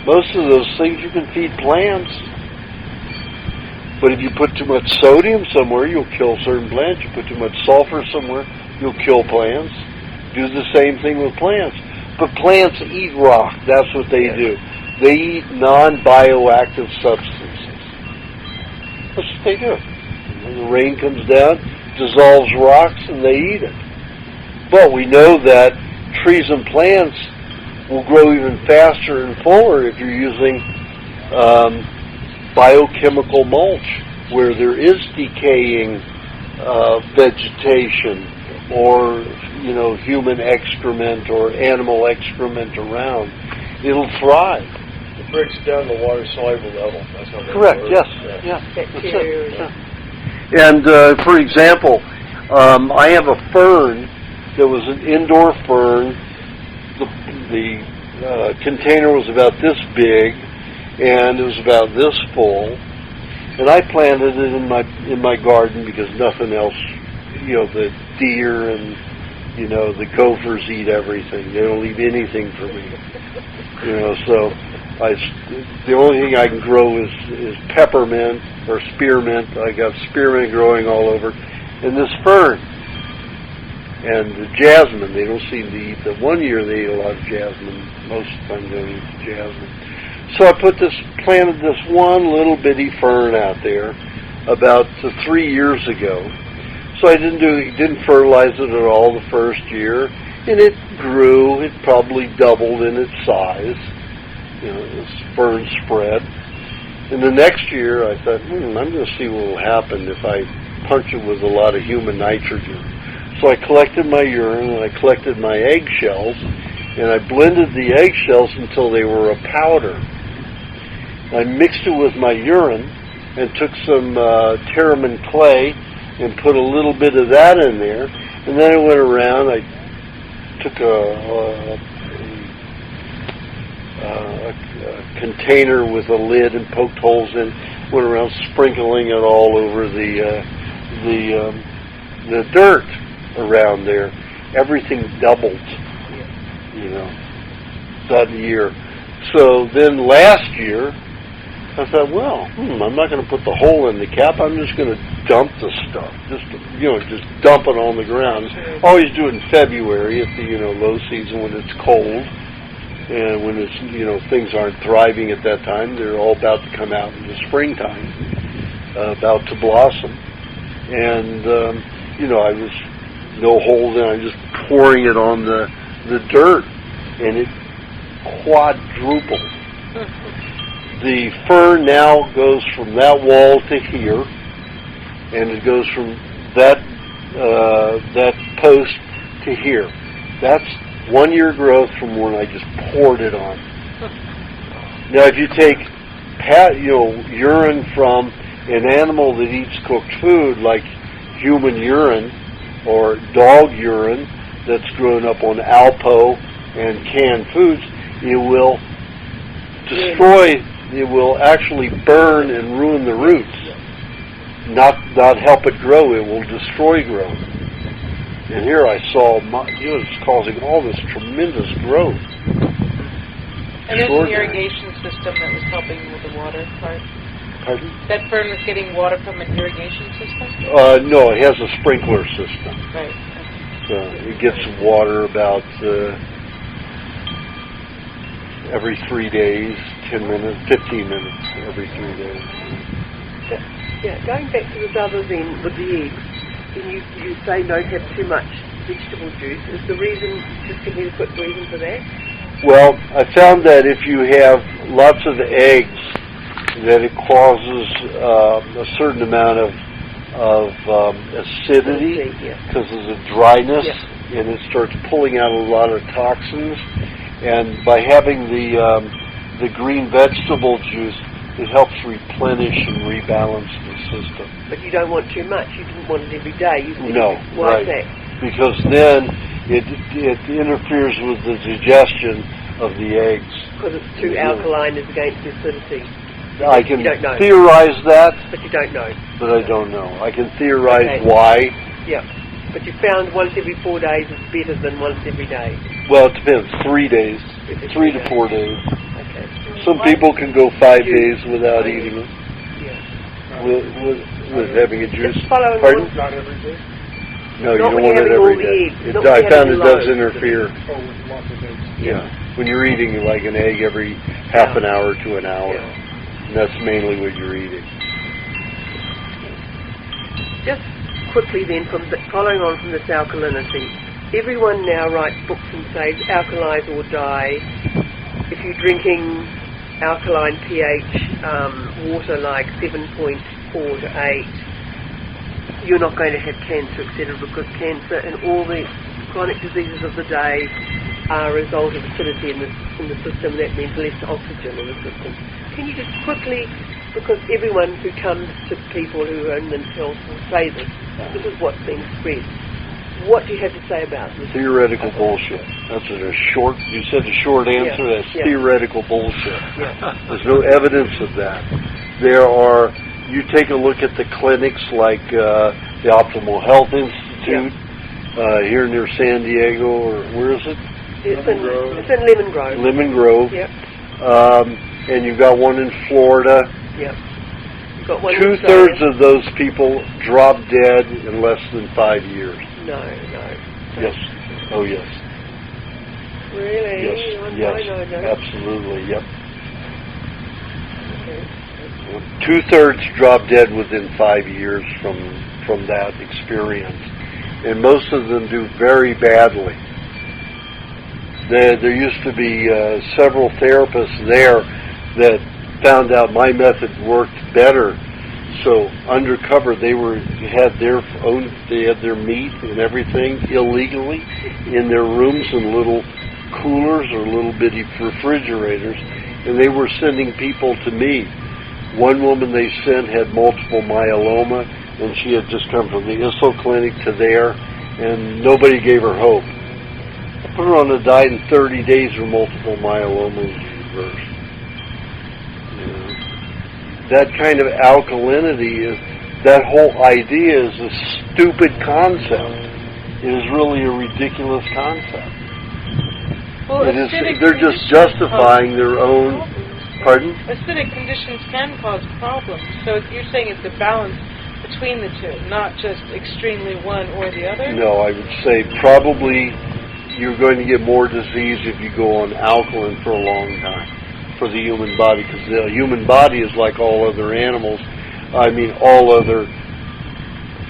Most of those things you can feed plants. But if you put too much sodium somewhere, you'll kill certain plants. You put too much sulfur somewhere, you'll kill plants. Do the same thing with plants. But plants eat rock. That's what they do. They eat non-bioactive substances. That's what they do. When the rain comes down, dissolves rocks, and they eat it. But we know that trees and plants will grow even faster and fuller if you're using biochemical mulch, where there is decaying vegetation or human excrement or animal excrement around. It'll thrive. It breaks down the water soluble level. That's how they Correct. work. Yes. Yeah. bacteria. And for example, I have a fern that was an indoor fern. The container was about this big, and it was about this full. And I planted it in my garden because nothing else. The deer and the gophers eat everything. They don't leave anything for me. So the only thing I can grow is peppermint or spearmint. I got spearmint growing all over, and this fern and the jasmine. They don't seem to eat that. One year they ate a lot of jasmine. Most of the time they don't eat the jasmine. So I planted this one little bitty fern out there about 3 years ago. So I didn't fertilize it at all the first year, and it grew. It probably doubled in its size. This fern spread. And the next year I thought, I'm going to see what will happen if I punch it with a lot of human nitrogen. So I collected my urine and I collected my eggshells, and I blended the eggshells until they were a powder. I mixed it with my urine and took some Terramin clay and put a little bit of that in there. And then I went around, I took a container with a lid and poked holes in, went around sprinkling it all over the dirt around there. Everything doubled, that year. So then last year, I thought, well, I'm not going to put the hole in the cap. I'm just going to dump the stuff, just dump it on the ground. Always do it in February at the low season when it's cold and when it's things aren't thriving at that time. They're all about to come out in the springtime, about to blossom. And I was no holes in. I'm just pouring it on the dirt, and it quadrupled. The fern now goes from that wall to here, and it goes from that post to here. That's 1 year growth from when I just poured it on. Now, if you take urine from an animal that eats cooked food, like human urine or dog urine that's grown up on Alpo and canned foods, it will destroy. It will actually burn and ruin the roots, not help it grow. It will destroy growth. And here I saw it's causing all this tremendous growth. And there's an irrigation system that was helping with the water part. Pardon? That fern was getting water from an irrigation system? No, it has a sprinkler system. Right. So it gets water about every 3 days, 10 minutes, 15 minutes every 3 days. Going back to this other then with the eggs, when you say don't have too much vegetable juice, is the reason, just give me a quick reason for that? Well, I found that if you have lots of eggs, that it causes a certain amount of acidity because of the dryness, and it starts pulling out a lot of toxins. And by having the green vegetable juice, it helps replenish and rebalance the system. But you don't want too much. You didn't want it every day. Right. Why is that? Because then it interferes with the digestion of the eggs. Because it's too alkaline as against the acidity. I can you don't know. theorize that. But you don't know. But I don't know. I can theorize why. Yeah. But you found once every 4 days is better than once every day. Well, it depends. 3 days. 3 to 4 days. Okay. Some people can go 5 days without eating it. Yeah. With having a juice. Pardon? Not every day. No, you don't want it every day. I found it does interfere. Oh, with lots of eggs. Yeah. When you're eating like an egg every half an hour to an hour. And that's mainly what you're eating. Just quickly then, following on from this alkalinity, everyone now writes books and says alkalize or die. If you're drinking alkaline pH water like 7.4 to 8, you're not going to have cancer, etc., because cancer and all the chronic diseases of the day are a result of acidity in the system. That means less oxygen in the system. Can you just quickly, because everyone who comes to people who own themselves will say this is what's being spread. What do you have to say about this? Theoretical bullshit. That's you said a short answer, that's theoretical bullshit. Yeah. There's no evidence of that. You take a look at the clinics like the Optimal Health Institute here near San Diego, or where is it? It's in Lemon Grove. Lemon Grove. Yep. And you've got one in Florida. Yep. You've got one 2/3 of those people drop dead in less than 5 years. No. Yes. Oh, yes. Really? Yes. No. Absolutely. Yep. Okay. 2/3 drop dead within 5 years from that experience, and most of them do very badly. There used to be several therapists there that found out my method worked better. So undercover, they had their meat and everything illegally in their rooms in little coolers or little bitty refrigerators, and they were sending people to me. One woman they sent had multiple myeloma, and she had just come from the ISO clinic to there, and nobody gave her hope. I put her on a diet. In 30 days, her multiple myeloma was reversed. You know, that kind of alkalinity is, that whole idea is a stupid concept. It is really a ridiculous concept. Well, It is, acidic they're just conditions justifying cause their own. problems. Pardon? Acidic conditions can cause problems. So you're saying it's a balance between the two, not just extremely one or the other? No, I would say probably you're going to get more disease if you go on alkaline for a long time for the human body, because the human body is like all other animals. I mean, all other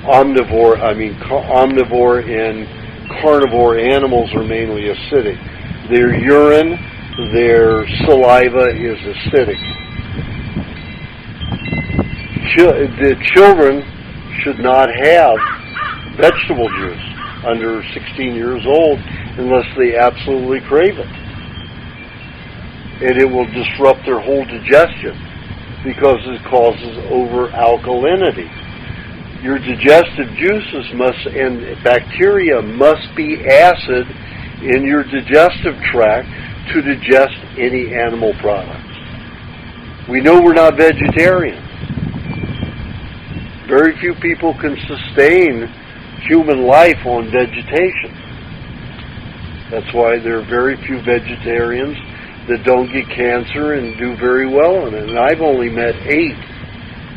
omnivore and carnivore animals are mainly acidic. Their urine, their saliva is acidic. The children should not have vegetable juice under 16 years old unless they absolutely crave it. And it will disrupt their whole digestion because it causes over-alkalinity. Your digestive juices and bacteria must be acid in your digestive tract to digest any animal products. We know we're not vegetarians. Very few people can sustain human life on vegetation. That's why there are very few vegetarians that don't get cancer and do very well in it. And I've only met 8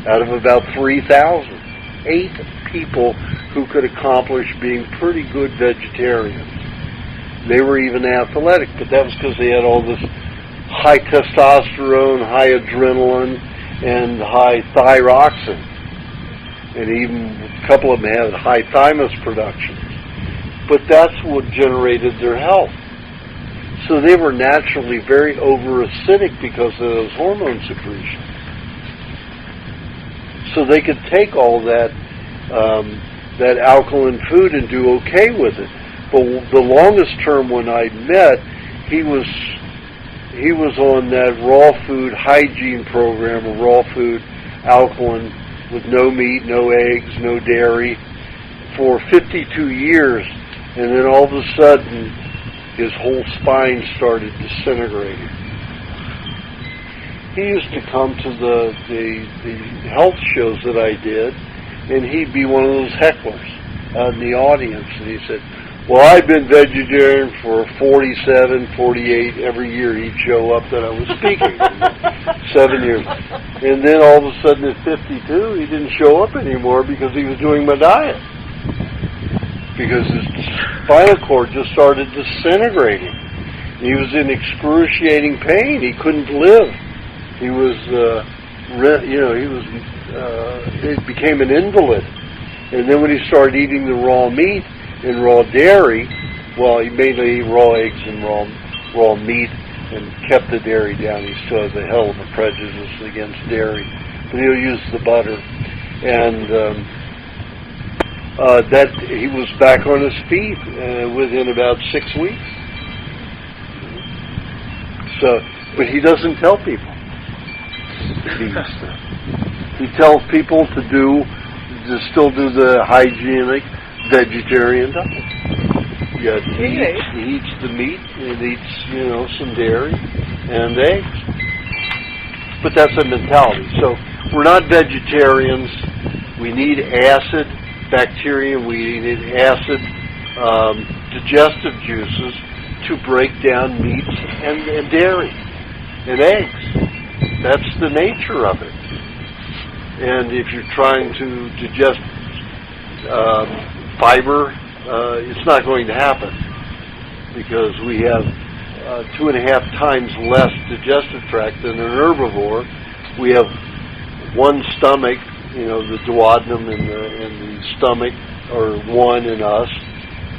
out of about 3,000. 8 people who could accomplish being pretty good vegetarians. They were even athletic, but that was because they had all this high testosterone, high adrenaline, and high thyroxine. And even a couple of them had high thymus production. But that's what generated their health. So they were naturally very over-acidic because of those hormone secretions. So they could take all that that alkaline food and do okay with it. But the longest term when I met, he was on that raw food hygiene program, a raw food alkaline with no meat, no eggs, no dairy, for 52 years, and then all of a sudden his whole spine started disintegrating. He used to come to the health shows that I did, and he'd be one of those hecklers out in the audience, and he said, well, I've been vegetarian for 47, 48, every year he'd show up that I was speaking. 7 years. And then all of a sudden at 52, he didn't show up anymore because he was doing my diet. Because his spinal cord just started disintegrating. He was in excruciating pain. He couldn't live. He was, it became an invalid. And then when he started eating the raw meat and raw dairy, well, he mainly ate raw eggs and raw meat and kept the dairy down. He still has a hell of a prejudice against dairy, but he'll use the butter. And that he was back on his feet within about 6 weeks. So, but he doesn't tell people. He tells people to still do the hygienic vegetarian diet. Yeah, he eats the meat, and eats, some dairy and eggs. But that's a mentality. So we're not vegetarians. We need acid bacteria. We need acid digestive juices to break down meats and dairy and eggs. That's the nature of it. And if you're trying to digest fiber, it's not going to happen because we have 2.5 times less digestive tract than an herbivore. We have one stomach, the duodenum and the stomach are one in us,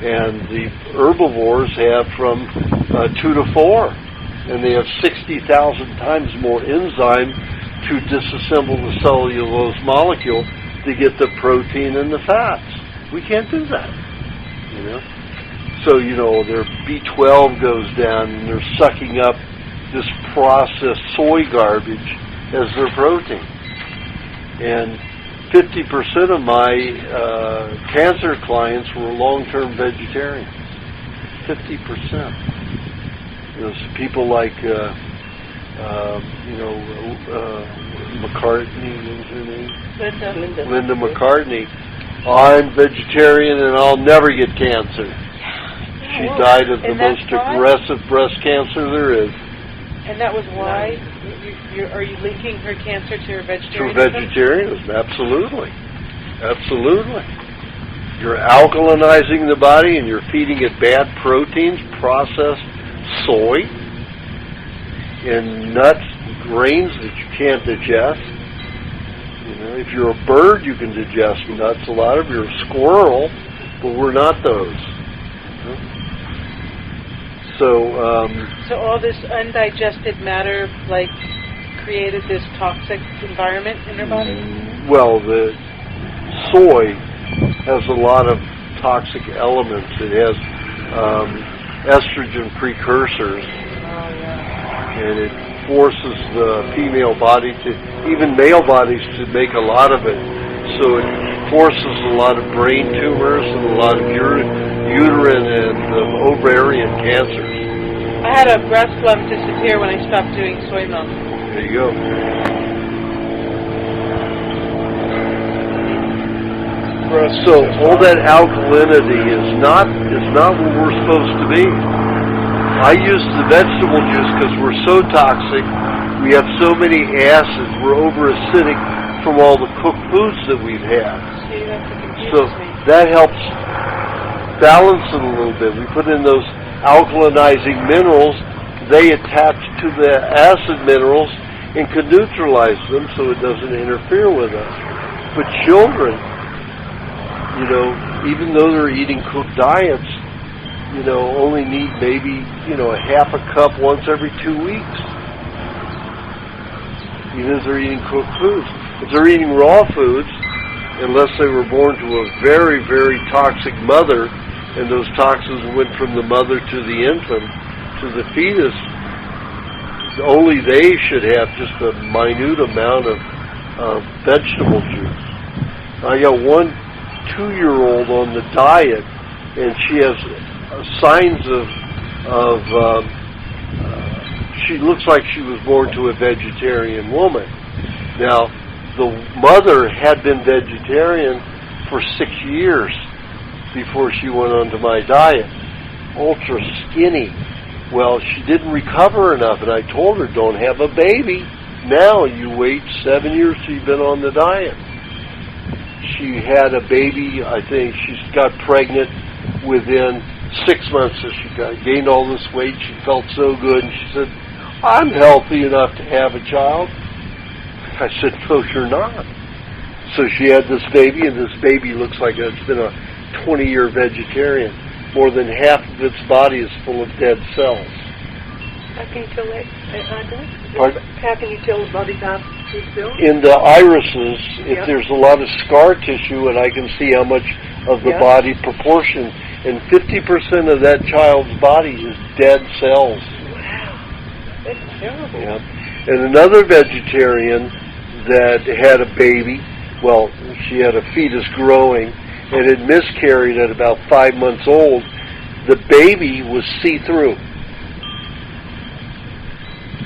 and the herbivores have from 2 to 4, and they have 60,000 times more enzyme to disassemble the cellulose molecule to get the protein and the fats. We can't do that, So, their B12 goes down and they're sucking up this processed soy garbage as their protein. And 50% of my cancer clients were long-term vegetarians. 50%. People like, McCartney, what was her name? Linda McCartney. I'm vegetarian and I'll never get cancer. She died of the most aggressive breast cancer there is. And that was why? Are you linking her cancer to her vegetarianism? To vegetarianism, absolutely. Absolutely. You're alkalinizing the body and you're feeding it bad proteins, processed soy, and nuts, grains that you can't digest. If you're a bird, you can digest nuts a lot of. You're a squirrel, but we're not those. So all this undigested matter, created this toxic environment in her body? Well, the soy has a lot of toxic elements. It has estrogen precursors, and it forces the female body to, even male bodies, to make a lot of it. So it forces a lot of brain tumors and a lot of uterine and ovarian cancers. I had a breast lump disappear when I stopped doing soy milk. There you go. So all that alkalinity is not what we're supposed to be. I use the vegetable juice because we're so toxic. We have so many acids. We're over acidic from all the cooked foods that we've had. See, that's what confuses So me. that helps balance it a little bit. We put in those alkalinizing minerals. They attach to the acid minerals and can neutralize them so it doesn't interfere with us. But children, even though they're eating cooked diets, only need maybe, a half a cup once every 2 weeks. Even if they're eating cooked foods. If they're eating raw foods, unless they were born to a very, very toxic mother, and those toxins went from the mother to the infant, to the fetus, only they should have just a minute amount of vegetable juice. I got one 2-year-old on the diet, and she has signs of she looks like she was born to a vegetarian woman. Now, the mother had been vegetarian for 6 years before she went onto my diet. Ultra skinny. Well, she didn't recover enough, and I told her, don't have a baby. Now you wait 7 years till you've been on the diet. She had a baby, I think she got pregnant within 6 months, so she gained all this weight. She felt so good, and she said, I'm healthy enough to have a child. I said, no, you're not. So she had this baby, and this baby looks like it's been a 20-year vegetarian. More than half of its body is full of dead cells. How can you tell that? Pardon? How can you tell the body's half is built? In the irises, if there's a lot of scar tissue, and I can see how much of the body proportion, and 50% of that child's body is dead cells. Wow, that's terrible. Yeah. And another vegetarian that had a baby, well, she had a fetus growing, and it miscarried at about 5 months old. The baby was see-through.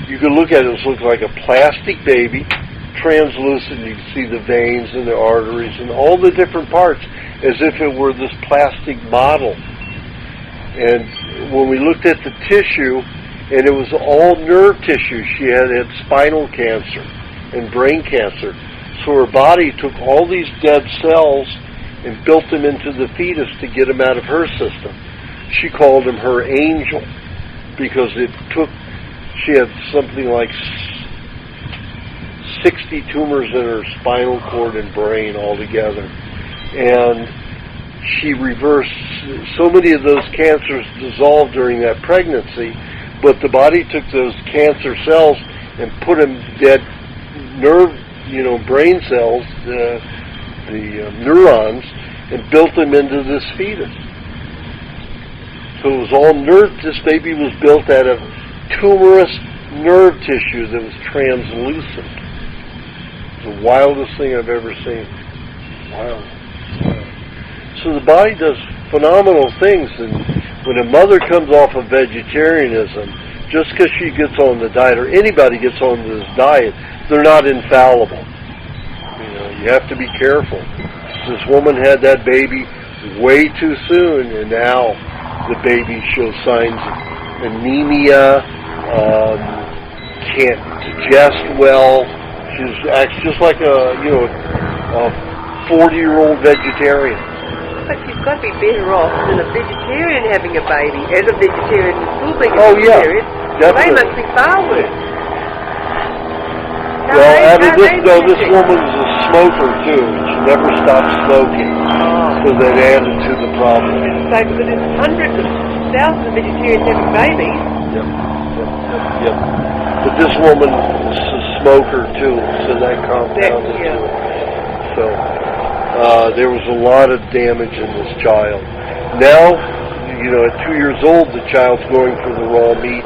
You could look at it, it looked like a plastic baby, translucent. You could see the veins and the arteries and all the different parts as if it were this plastic model. And when we looked at the tissue, and it was all nerve tissue. She had spinal cancer and brain cancer. So her body took all these dead cells and built them into the fetus to get them out of her system. She called them her angel because she had something like 60 tumors in her spinal cord and brain altogether. And she reversed, so many of those cancers dissolved during that pregnancy, but the body took those cancer cells and put them dead nerve, brain cells, the neurons, and built them into this fetus. So it was all nerve. This baby was built out of tumorous nerve tissue that was translucent. The wildest thing I've ever seen. Wow. So the body does phenomenal things, and when a mother comes off of vegetarianism, just because she gets on the diet, or anybody gets on this diet, they're not infallible. You have to be careful. This woman had that baby way too soon, and now the baby shows signs of anemia, can't digest well. She acts just like a 40-year-old vegetarian. But she's got to be better off than a vegetarian having a baby, as a vegetarian and still being a vegetarian. Definitely. They must be far worse. Well, this woman's a smoker too, and she never stopped smoking. So that added to the problem. But there's hundreds of thousands of vegetarians having babies. Yep. But this woman is a smoker too, so that compounded to it. So there was a lot of damage in this child. Now, at 2 years old, the child's going for the raw meat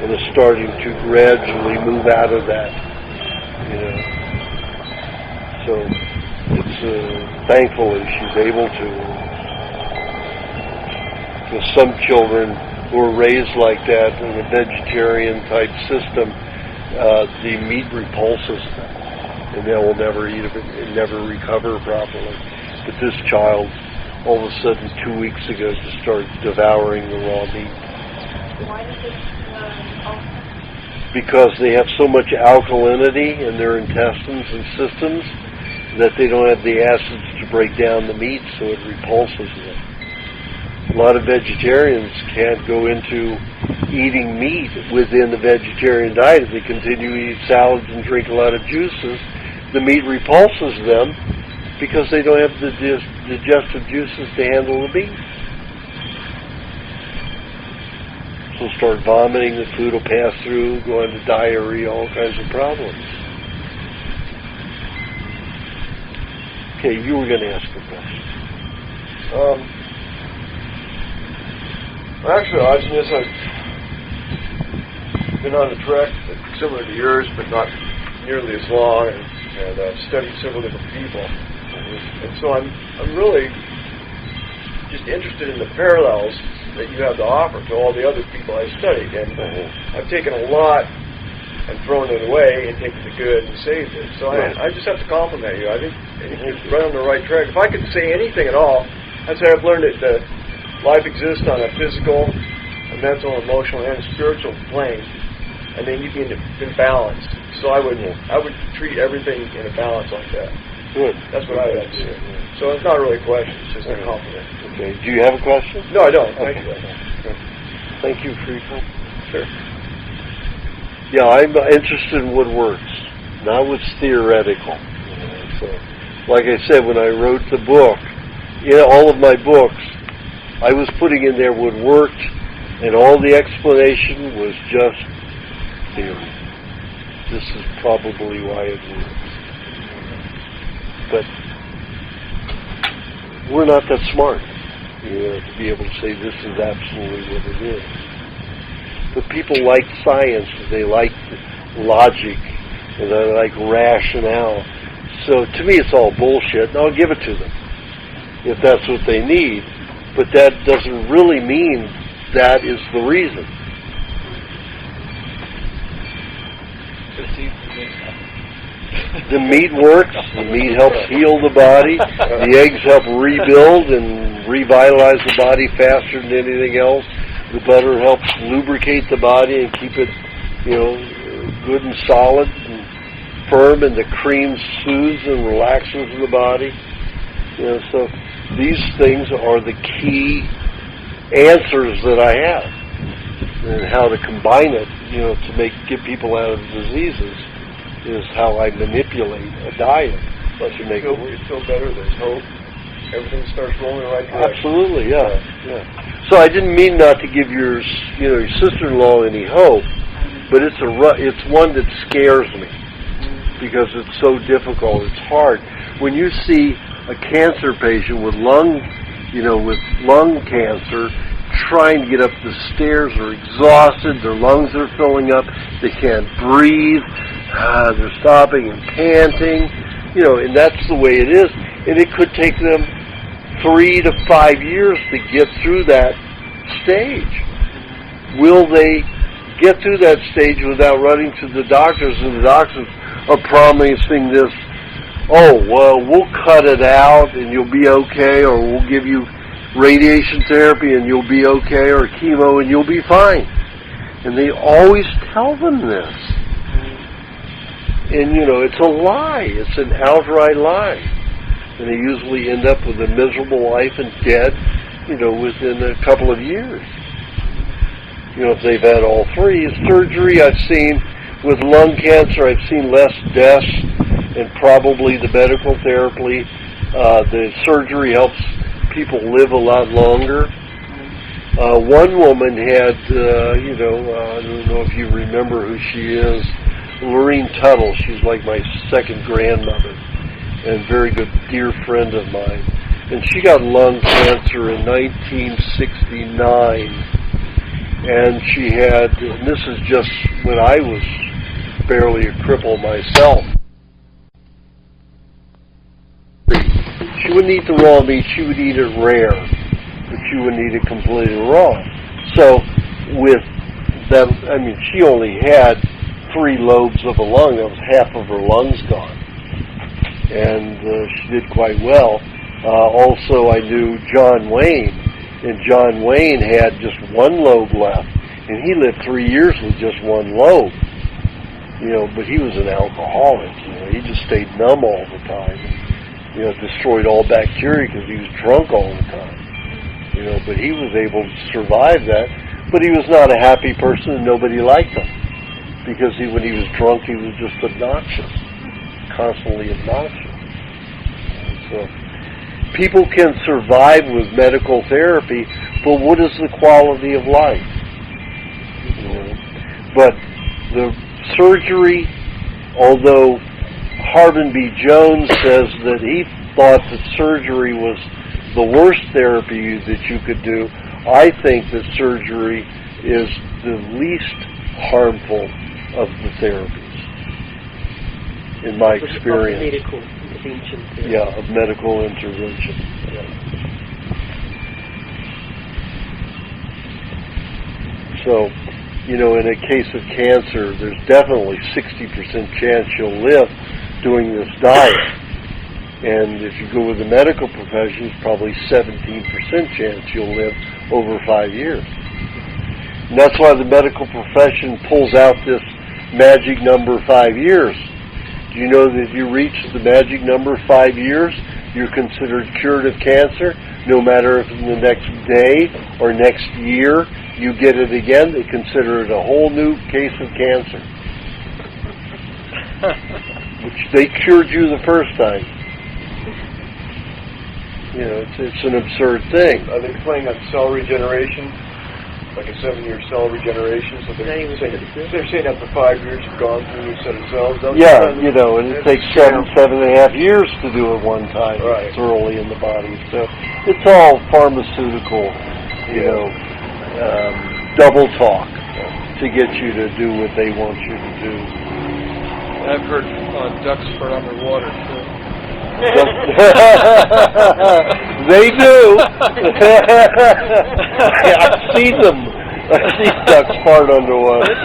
and is starting to gradually move out of that. So it's thankfully she's able to. Because some children who are raised like that in a vegetarian type system, the meat repulses them, and they will never eat it and never recover properly. But this child, all of a sudden, 2 weeks ago, just started devouring the raw meat. Why does it Because they have so much alkalinity in their intestines and systems that they don't have the acids to break down the meat, so it repulses them. A lot of vegetarians can't go into eating meat within the vegetarian diet. If they continue to eat salads and drink a lot of juices, the meat repulses them because they don't have the digestive juices to handle the meat. So start vomiting, the food will pass through, go into diarrhea, all kinds of problems. Okay, you were going to ask a question. Actually, Aajonus, I've been on a trek similar to yours, but not nearly as long, and I've studied several different people. And so I'm really just interested in the parallels that you have to offer to all the other people I studied. And I've taken a lot and thrown it away and taken the good and saved it. So I just have to compliment you. I think you're right on the right track. If I could say anything at all, I'd say I've learned that life exists on a physical, a mental, emotional, and spiritual plane, and then you can be balanced. So I would treat everything in a balance like that. Good. That's what I would have to say. So it's not really a question, it's just a compliment. Okay. Do you have a question? No, I don't. Thank you. Thank you for your time. Sure. Yeah, I'm interested in what works, not what's theoretical. So, like I said, when I wrote the book, all of my books, I was putting in there what worked, and all the explanation was just theory. This is probably why it works. But we're not that smart, to be able to say this is absolutely what it is. But people like science, they like logic, and they like rationale. So to me it's all bullshit, and I'll give it to them if that's what they need. But that doesn't really mean that is the reason. The meat works. The meat helps heal the body. The eggs help rebuild and revitalize the body faster than anything else. The butter helps lubricate the body and keep it, good and solid and firm. And the cream soothes and relaxes the body. So these things are the key answers that I have, and how to combine it, to get people out of diseases is how I manipulate a diet. Plus you feel better, there's hope. Everything starts rolling in the right direction. Absolutely, yeah. So I didn't mean not to give your sister-in-law any hope, but it's one that scares me because it's so difficult. It's hard. When you see a cancer patient with lung cancer trying to get up the stairs, are exhausted, their lungs are filling up, they can't breathe, they're stopping and panting, and that's the way it is. And it could take them 3 to 5 years to get through that stage. Will they get through that stage without running to the doctors, and the doctors are promising this, oh, well, we'll cut it out and you'll be okay, or we'll give you radiation therapy and you'll be okay, or chemo and you'll be fine. And they always tell them this. And, it's a lie. It's an outright lie. And they usually end up with a miserable life and dead, within a couple of years. If they've had all three. Surgery, I've seen with lung cancer, I've seen less deaths, and probably the medical therapy. The surgery helps people live a lot longer. One woman had, I don't know if you remember who she is, Lorene Tuttle. She's like my second grandmother and very good dear friend of mine. And she got lung cancer in 1969. And she had, and this is just when I was barely a cripple myself. She wouldn't eat the raw meat, she would eat it rare, but she wouldn't eat it completely raw. So with that, she only had 3 lobes of a lung. That was half of her lungs gone. And she did quite well. Also, I knew John Wayne, and John Wayne had just 1 lobe left, and he lived 3 years with just 1 lobe. But he was an alcoholic. He just stayed numb all the time. Destroyed all bacteria because he was drunk all the time. But he was able to survive that. But he was not a happy person, and nobody liked him because when he was drunk, he was just obnoxious, constantly obnoxious. So people can survive with medical therapy, but what is the quality of life? But the surgery, although Harbin B. Jones says that he thought that surgery was the worst therapy that you could do, I think that surgery is the least harmful of the therapies, in my experience. Medical intervention. Yeah, of medical intervention. Yeah. So, in a case of cancer, there's definitely 60% chance you'll live doing this diet. And if you go with the medical profession, it's probably 17% chance you'll live over 5 years. And that's why the medical profession pulls out this magic number 5 years. Do you know that if you reach the magic number 5 years, you're considered cured of cancer? No matter if in the next day or next year you get it again, they consider it a whole new case of cancer. Which they cured you the first time. It's an absurd thing. Are they playing on cell regeneration? Like a 7-year cell regeneration? So they're saying after 5 years you've gone through a new set of cells? Yeah, and it takes 7.5 years to do it one time. Right. Thoroughly in the body. So it's all pharmaceutical, double talk to get you to do what they want you to do. I've heard ducks for underwater too. They do. I've seen them. I've seen ducks fart underwater.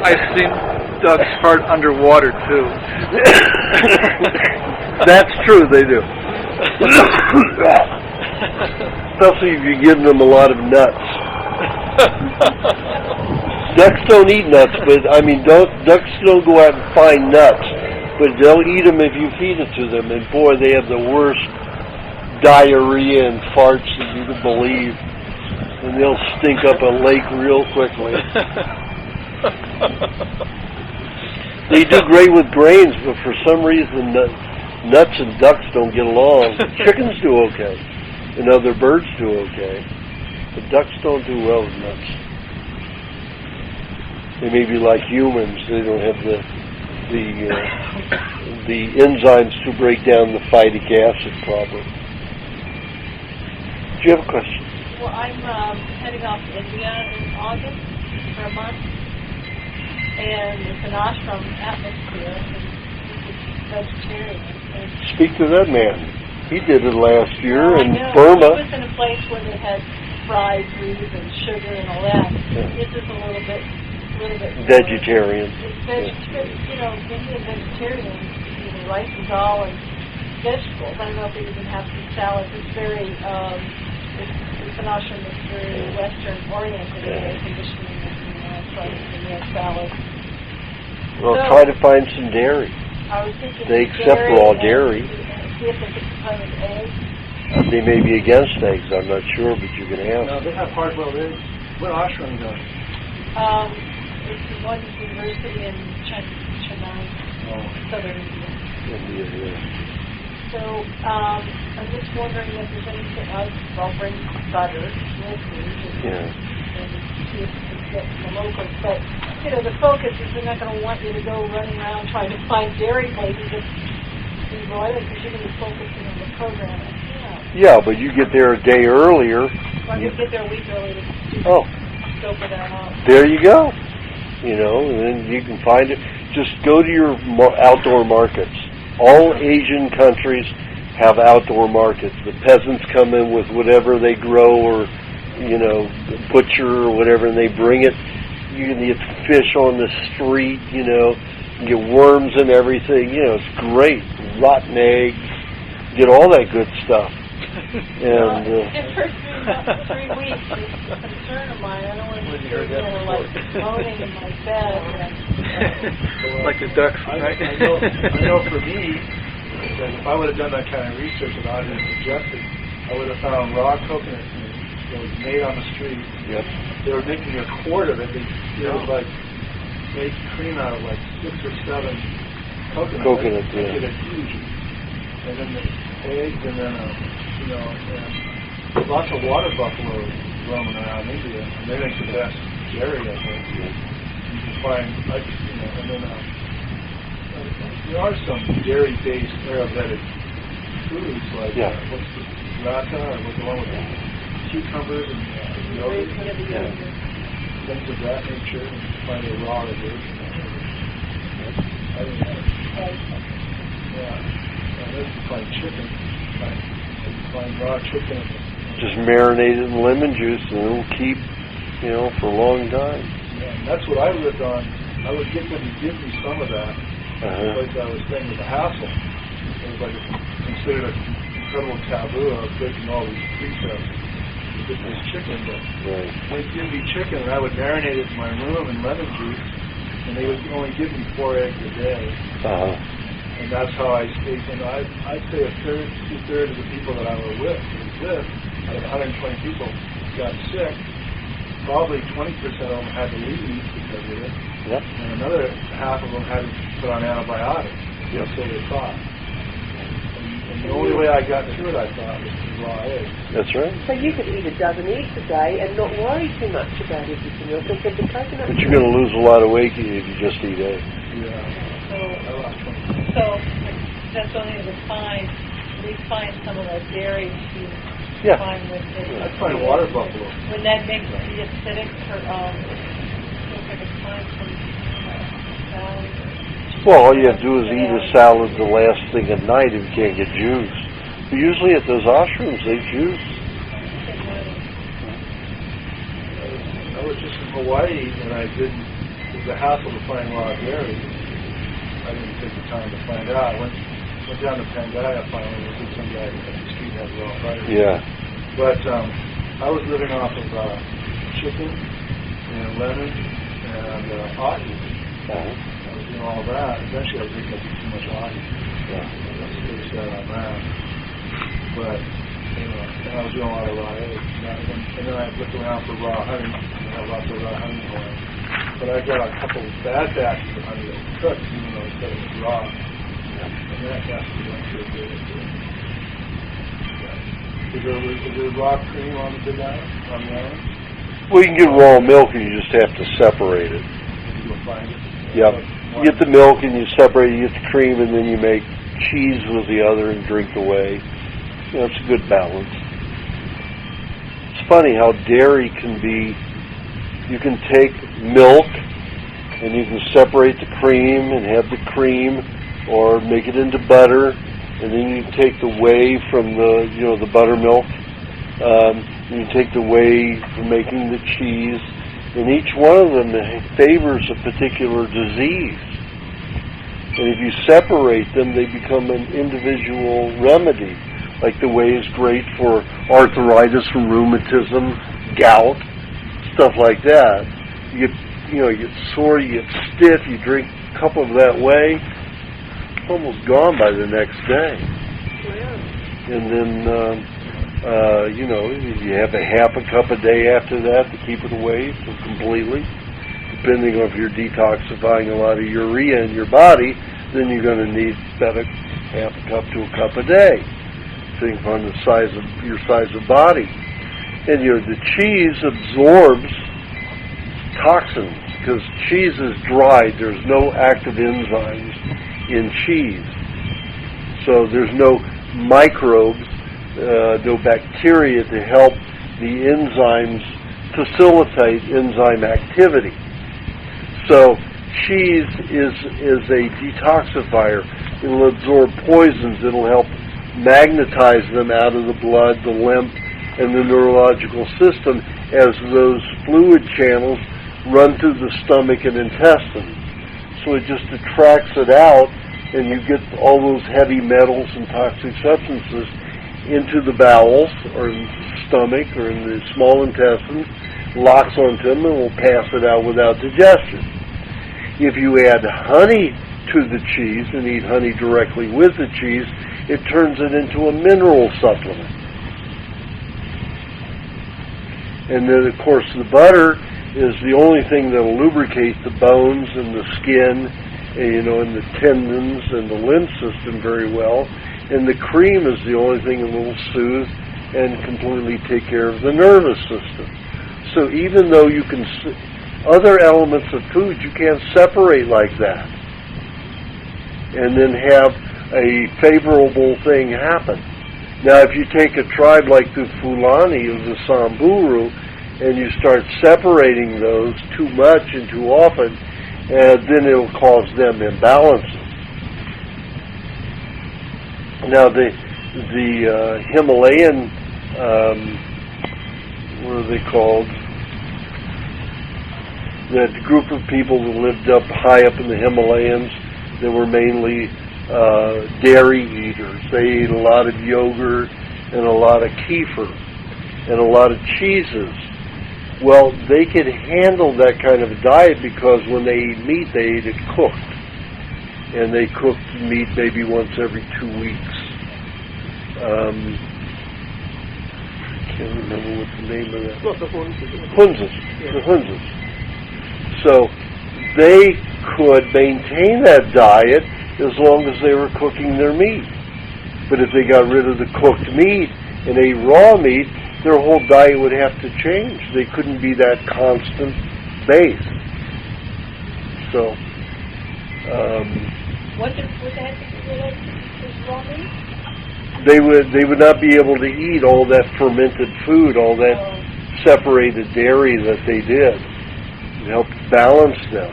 I've seen ducks fart underwater too. That's true, they do. Especially if you're giving them a lot of nuts. Ducks don't eat nuts, but ducks don't go out and find nuts, but they'll eat them if you feed it to them. And boy, they have the worst diarrhea and farts that you can believe, and they'll stink up a lake real quickly. They do great with grains, but for some reason, nuts and ducks don't get along. Chickens do okay, and other birds do okay, but ducks don't do well with nuts. They may be like humans. They don't have the enzymes to break down the phytic acid properly. Do you have a question? Well, I'm heading off to India in August for a month, and it's an ashram atmosphere, and it's vegetarian. Speak to that man. He did it last year I in know. Burma. He was in a place where they had fried foods and sugar and all that. This is a little bit more Vegetarian. It's vegetarian. Indian vegetarians, rice and dal and vegetables. I don't know if they even have some salads. It's very, it's an ashram that's very Western oriented in their conditioning and rice and salads. Well, So, try to find some dairy. I was thinking They accept raw dairy. See if they could find an egg. They may be against eggs, I'm not sure, but you can ask. No, they have hard-boiled eggs. What ashram does? It's one university in Chennai, southern India. India, So I'm just wondering if there's anything else. I'll bring butter with me and see if we can get some locals. But the focus is they're not going to want you to go running around trying to find dairy places in Royal because you're going to be focusing on the program. Yeah, but you get there a day earlier. I'm going to get there a week early to scope it out. There you go. And then you can find it. Just go to your outdoor markets. All Asian countries have outdoor markets. The peasants come in with whatever they grow or, butcher or whatever, and they bring it. You can get fish on the street, you can get worms and everything. It's great. Rotten eggs. Get all that good stuff. And it first 3 weeks is a concern of mine. I don't want to be moaning in my bed. Like the ducks, right? I know for me, that if I would have done that kind of research that I had suggested, I would have found raw coconut meat that was made on the street. Yep. They were making a quart of it. They would make cream out of 6 or 7 coconuts. Make it a huge. And then the eggs, and then and lots of water buffalo roaming around India, and they make the best dairy, I think. You can find, and then there are some dairy-based Ayurvedic foods like what's the rata, or what's the one with the cucumbers and yogurt, things of that nature, and find a raw version. And then you find chicken. Find raw chicken. just marinate it in lemon juice, and it'll keep, for a long time. Yeah, and that's what I lived on. I would get them to give me some of that. Because I was staying with the hassle. It was considered an incredible taboo. I was breaking all these precepts to get this chicken, but they'd give me chicken, and I would marinate it in my room in lemon juice, and they would only give me 4 eggs a day. And that's how I stayed. And I'd say 1/3, 2/3 of the people that I was with, out of 120 people, got sick. Probably 20% of them had to leave because of it. Yep. And another half of them had to put on antibiotics. Yep. So they thought. And the only way I got through it, I thought, was through raw eggs. That's right. So you could eat a dozen eggs a day and not worry too much about everything else except the coconut. But you're going to lose a lot of weight if you just eat eggs. Yeah. So I lost 20. that's only to find, at least find some of that dairy to find with it. I find water buffalo. When that makes the acidic for, feels like it's fine from salad. Well, all you have to do is eat a salad the last thing at night if you can't get juice. But usually at those ashrams, they juice. I was just in Hawaii, and it was a hassle to find raw dairy. I didn't take the time to find out. I went down to Pangaea finally, and did some guy at the street had raw butter. Yeah. But I was living off of chicken and lemon and ahi. I was doing all that. Eventually I was eating too much ahi. I was pretty sad on that. But, and I was doing a lot of raw eggs. And then I looked around for raw honey, and I had lots of raw honey going. But I got a couple bad batches of honey that was cooked, even though it said it was raw. And that batch went pretty good. Is there raw cream on the island? Well, you can get raw milk, and you just have to separate it. You go find it. Yep. You get the milk, and you separate it. You get the cream, and then you make cheese with the other and drink the whey. It's a good balance. It's funny how dairy can be. You can take milk, and you can separate the cream and have the cream, or make it into butter, and then you take the whey from the buttermilk, and you take the whey from making the cheese, and each one of them favors a particular disease. And if you separate them, they become an individual remedy. Like the whey is great for arthritis and rheumatism, gout, stuff like that. You get sore, you get stiff, you drink a cup of that whey, it's almost gone by the next day. And then, you have a half a cup a day after that to keep it away completely. Depending on if you're detoxifying a lot of urea in your body, then you're going to need about a half a cup to a cup a day, depending on the your size of body. And the cheese absorbs toxins because cheese is dried. There's no active enzymes in cheese, so there's no microbes, no bacteria to help the enzymes facilitate enzyme activity. So cheese is a detoxifier. It'll absorb poisons. It'll help magnetize them out of the blood, the lymph, and the neurological system as those fluid channels run through the stomach and intestines. So it just attracts it out, and you get all those heavy metals and toxic substances into the bowels or in the stomach or in the small intestines, locks onto them, and will pass it out without digestion. If you add honey to the cheese and eat honey directly with the cheese, it turns it into a mineral supplement. And then, of course, the butter is the only thing that will lubricate the bones and the skin, and the tendons and the lymph system very well. And the cream is the only thing that will soothe and completely take care of the nervous system. So even though you can, other elements of food you can't separate like that and then have a favorable thing happen. Now, if you take a tribe like the Fulani or the Samburu and you start separating those too much and too often, then it'll cause them imbalances. Now, the Himalayan, what are they called? That group of people that lived up high up in the Himalayas, they were mainly dairy eaters. They ate a lot of yogurt and a lot of kefir and a lot of cheeses. Well, they could handle that kind of a diet because when they ate meat, they ate it cooked. And they cooked meat maybe once every 2 weeks. I can't remember what the name of that. Not the Hunzas. The Hunzas. So they could maintain that diet as long as they were cooking their meat. But if they got rid of the cooked meat and ate raw meat, their whole diet would have to change. They couldn't be that constant base. So, What would that be related to raw meat? they would not be able to eat all that fermented food, all that separated dairy that they did. It helped balance them.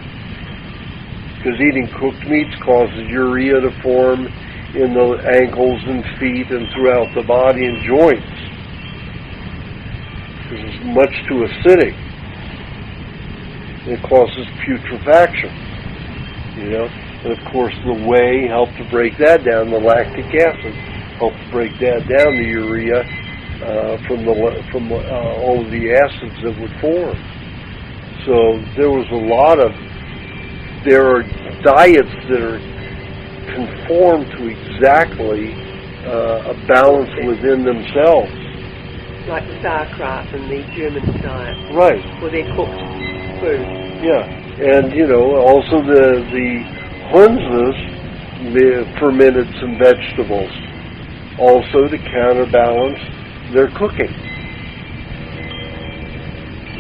Because eating cooked meats causes urea to form in the ankles and feet and throughout the body and joints. Because it's much too acidic. It causes putrefaction. And of course the whey helped to break that down. The lactic acid helped to break that down. The urea from all of the acids that would form. So there are diets that are conformed to exactly a balance within themselves. Like the sauerkraut and the German diet. Right. Where they cooked food. Yeah. And, also the Hunzas fermented some vegetables also to counterbalance their cooking.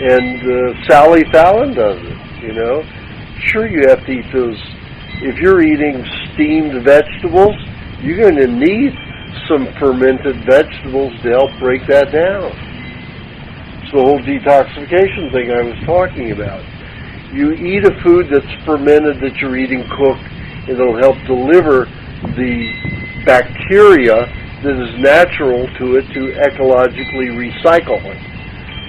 And Sally Fallon does it, Sure, you have to eat those. If you're eating steamed vegetables, you're going to need some fermented vegetables to help break that down. It's the whole detoxification thing I was talking about. You eat a food that's fermented that you're eating cooked, it'll help deliver the bacteria that is natural to it to ecologically recycle it,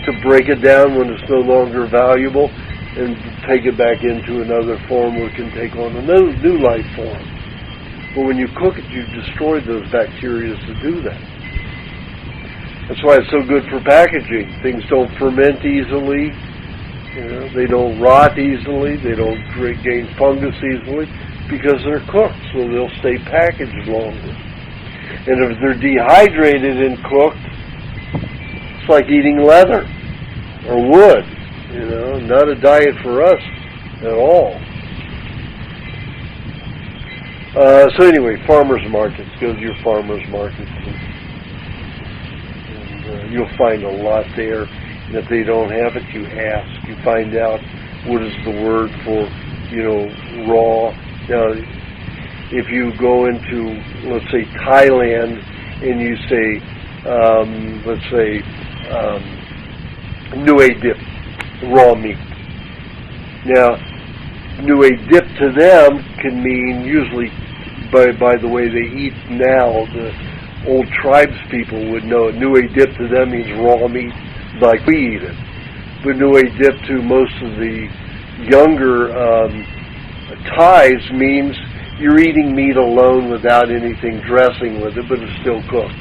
to break it down when it's no longer valuable and take it back into another form where it can take on a new life form. But when you cook it, you destroy those bacteria to do that. That's why it's so good for packaging. Things don't ferment easily. They don't rot easily. They don't gain fungus easily because they're cooked, so they'll stay packaged longer. And if they're dehydrated and cooked, it's like eating leather or wood. Not a diet for us at all. So anyway, farmers markets. Go to your farmers markets, and you'll find a lot there. And if they don't have it, you ask. You find out what is the word for, raw. Now, if you go into, let's say, Thailand, and you say, Nui dip, raw meat. Now, Nui dip to them can mean, usually by the way they eat now, the old tribes people would know it. Nui dip to them means raw meat like we eat it. But Nui dip to most of the younger Thais means you're eating meat alone without anything dressing with it, but it's still cooked.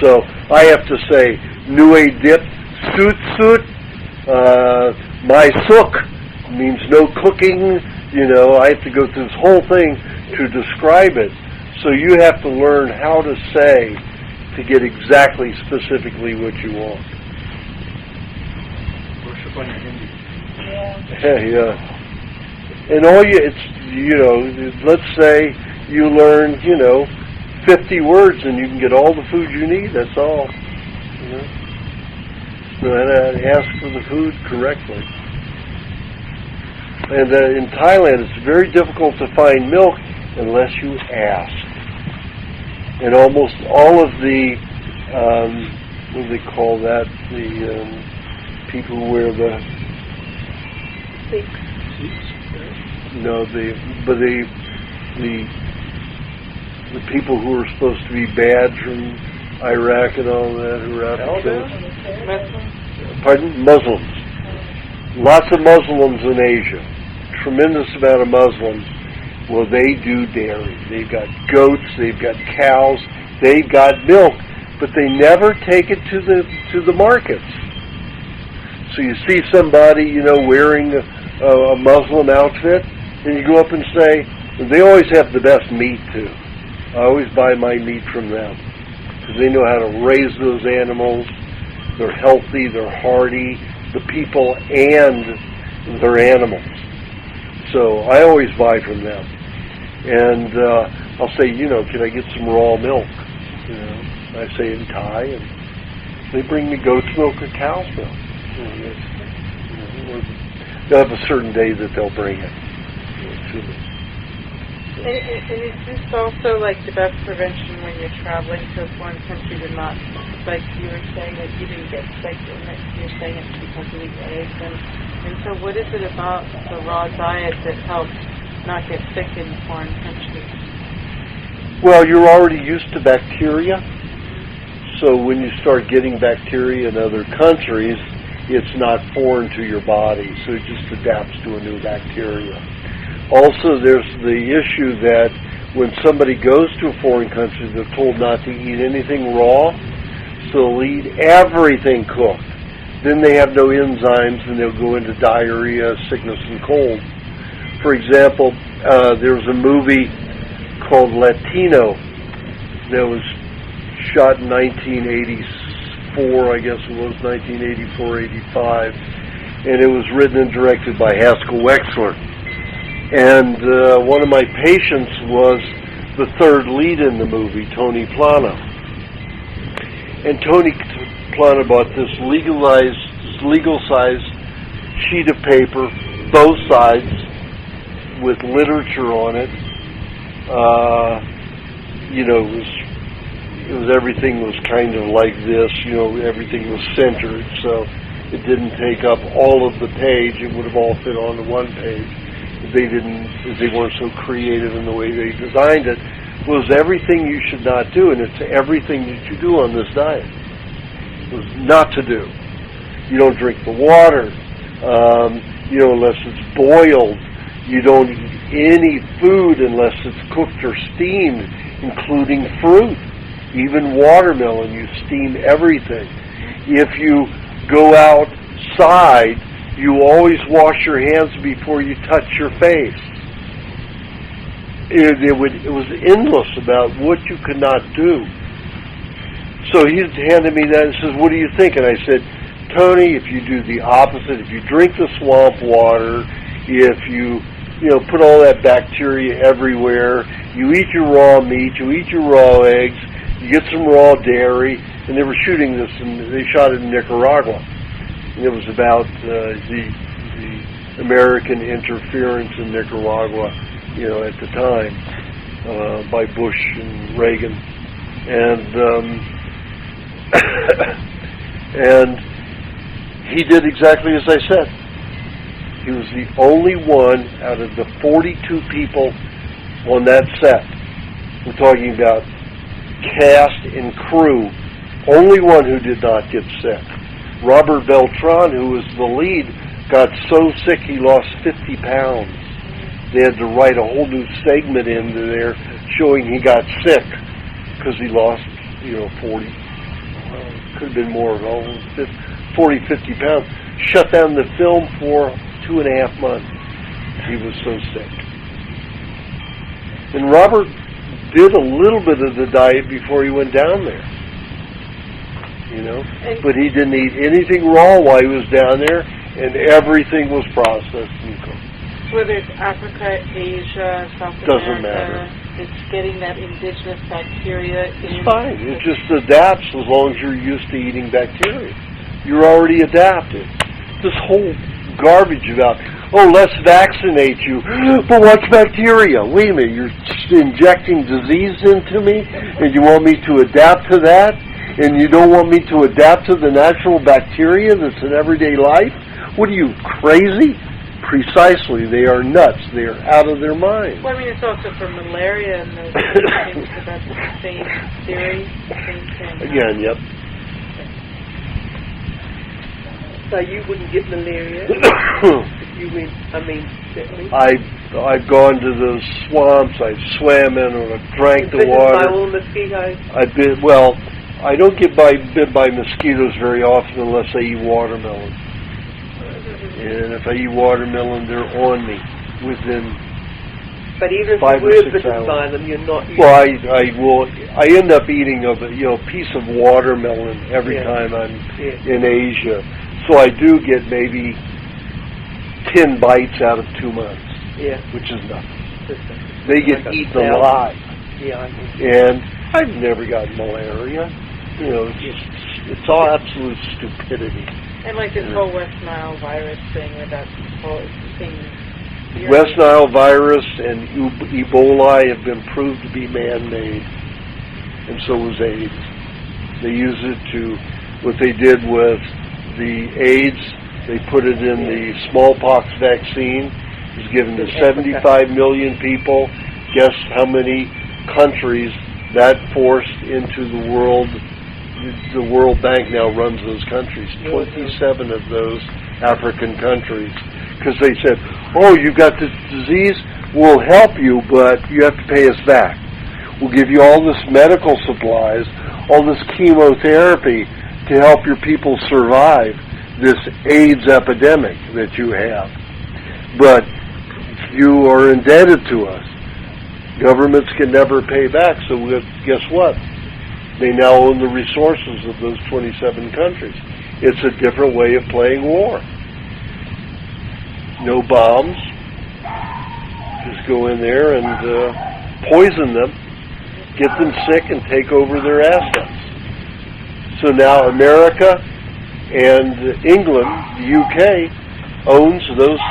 So I have to say, Nui dip, sut, my suk means no cooking. I have to go through this whole thing to describe it. So you have to learn how to say to get exactly specifically what you want. Worship on your Hindi. Yeah. And let's say you learn, 50 words and you can get all the food you need, that's all. And ask for the food correctly. And in Thailand, it's very difficult to find milk unless you ask. And almost all of the, what do they call that? The people who wear the... No, the people who are supposed to be bad from Iraq and all that, who are out to kill us. Pardon? Muslims. Lots of Muslims in Asia. Tremendous amount of Muslims. Well, they do dairy. They've got goats. They've got cows. They've got milk, but they never take it to the markets. So you see somebody, wearing a Muslim outfit, and you go up and say, they always have the best meat too. I always buy my meat from them because they know how to raise those animals. They're healthy. They're hardy. The people and their animals. So I always buy from them. And I'll say, can I get some raw milk? I say in Thai, and they bring me goat's milk or cow's milk. They'll have a certain day that they'll bring it to me. And is this also like the best prevention when you're traveling to a foreign country to not, like you were saying, that you didn't get sick, and that you're saying it's because you eat eggs, and so what is it about the raw diet that helps not get sick in foreign countries? Well, you're already used to bacteria, so when you start getting bacteria in other countries, it's not foreign to your body, so it just adapts to a new bacteria. Also, there's the issue that when somebody goes to a foreign country, they're told not to eat anything raw, so they'll eat everything cooked. Then they have no enzymes, and they'll go into diarrhea, sickness, and cold. For example, there was a movie called Latino that was shot in 1984, I guess it was, 1984, 85, and it was written and directed by Haskell Wexler. And one of my patients was the third lead in the movie, Tony Plana. And Tony Plana bought this legal-sized sheet of paper, both sides, with literature on it. Everything was kind of like this. Everything was centered, so it didn't take up all of the page. It would have all fit onto one page. They weren't so creative in the way they designed it. was everything you should not do, and it's everything that you do on this diet. It was not to do. You don't drink the water, unless it's boiled. You don't eat any food unless it's cooked or steamed, including fruit. Even watermelon, you steam everything. If you go outside, you always wash your hands before you touch your face. It was endless about what you could not do. So he handed me that and says, "What do you think?" And I said, "Tony, if you do the opposite, if you drink the swamp water, if you put all that bacteria everywhere, you eat your raw meat, you eat your raw eggs, you get some raw dairy," and they were shooting this, and they shot it in Nicaragua. And it was about the American interference in Nicaragua, at the time, by Bush and Reagan. And he did exactly as I said. He was the only one out of the 42 people on that set. We're talking about cast and crew. Only one who did not get sick. Robert Beltran, who was the lead, got so sick he lost 50 pounds. They had to write a whole new segment into there showing he got sick because he lost, 40, could have been more, 40, 50 pounds. Shut down the film for 2.5 months. He was so sick. And Robert did a little bit of the diet before he went down there. But he didn't eat anything raw while he was down there, and everything was processed and cooked. Whether it's Africa, Asia, South America, doesn't matter. It's getting that indigenous bacteria in. It's fine. It just adapts as long as you're used to eating bacteria. You're already adapted. This whole garbage about, let's vaccinate you. But what's bacteria? Wait a minute, you're injecting disease into me, and you want me to adapt to that? And you don't want me to adapt to the natural bacteria that's in everyday life? What are you, crazy? Precisely. They are nuts. They are out of their mind. Well, it's also for malaria and those things. That's the same theory, same thing. Again, yep. So you wouldn't get malaria if you went, certainly. I've gone to those swamps, I've swam in or I've drank the water. By all mosquitoes? I don't get bit by mosquitoes very often unless I eat watermelon. And if I eat watermelon, they're on me within But even if 5 you or were 6 bitten hours. by them, you're not... Well, I end up eating a piece of watermelon every time I'm in Asia. So I do get maybe 10 bites out of 2 months, which is nothing. They get eaten alive. Yeah, I think. And I've never gotten malaria. It's all absolute stupidity. And like this whole West Nile virus thing with that whole thing. West Nile virus and Ebola have been proved to be man-made, and so was AIDS. They use it to, what they did with the AIDS, they put it in the smallpox vaccine. It was given to 75 million people. Guess how many countries that forced into the world? The World Bank now runs those countries, 27 of those African countries. Because they said, you've got this disease, we'll help you, but you have to pay us back. We'll give you all this medical supplies, all this chemotherapy to help your people survive this AIDS epidemic that you have. But you are indebted to us. Governments can never pay back, so guess what? They now own the resources of those 27 countries. It's a different way of playing war. No bombs. Just go in there and poison them, get them sick, and take over their assets. So now America and England, the UK, owns those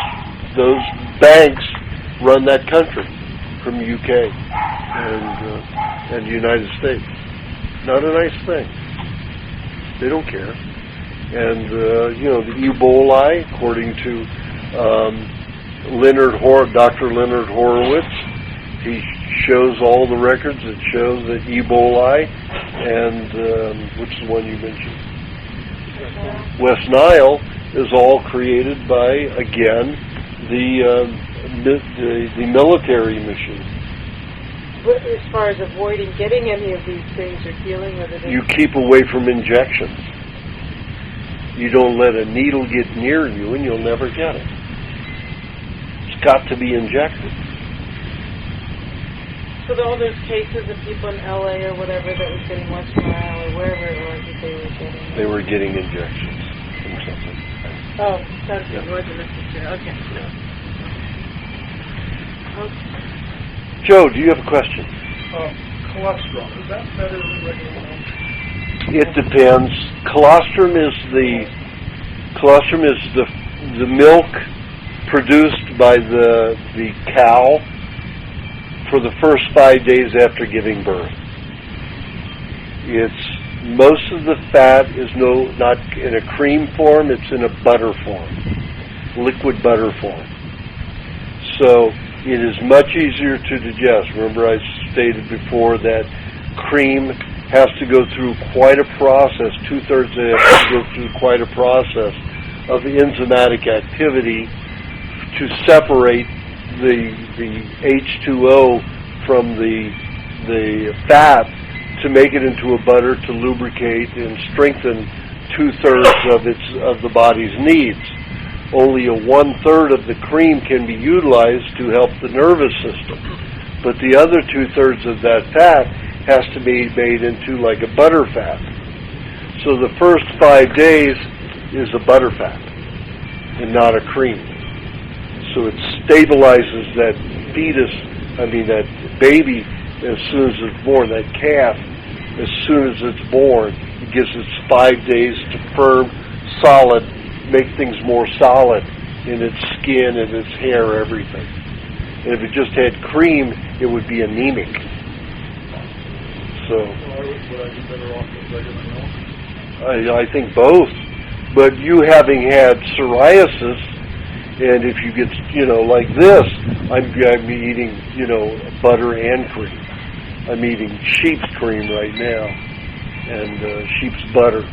banks, run that country from the UK and the United States. Not a nice thing. They don't care. And, the Ebola, according to Dr. Leonard Horowitz, he shows all the records. It shows that Ebola and which is the one you mentioned? West Nile is all created by, again, the military machine. But as far as avoiding getting any of these things or dealing with it, You keep away from injections. You don't let a needle get near you, and you'll never get it. It's got to be injected. so all those cases of people in LA or whatever that was getting West Nile or wherever it was that They were getting injections from something. Oh, that's the word that okay. Joe, do you have a question? Cholesterol, is that better than regular milk? It depends. Colostrum is the milk produced by the cow for the first 5 days after giving birth. Most of the fat is not in a cream form, it's in a butter form, liquid butter form. So it is much easier to digest. Remember I stated before that cream has to go through quite a process, 2/3 of it has to go through quite a process of enzymatic activity to separate the H2O from the fat to make it into a butter to lubricate and strengthen 2/3 of the body's needs. Only a 1/3 of the cream can be utilized to help the nervous system. But the other 2/3 of that fat has to be made into like a butter fat. So the first 5 days is a butter fat and not a cream. So it stabilizes that that baby as soon as it's born, that calf, as soon as it's born, it gives it 5 days to firm, solid, make things more solid in its skin and its hair, everything. And if it just had cream, it would be anemic. So, Would I be better off with regular milk? I think both. But you having had psoriasis, and if you get, like this, I'm eating, butter and cream. I'm eating sheep's cream right now, and sheep's butter.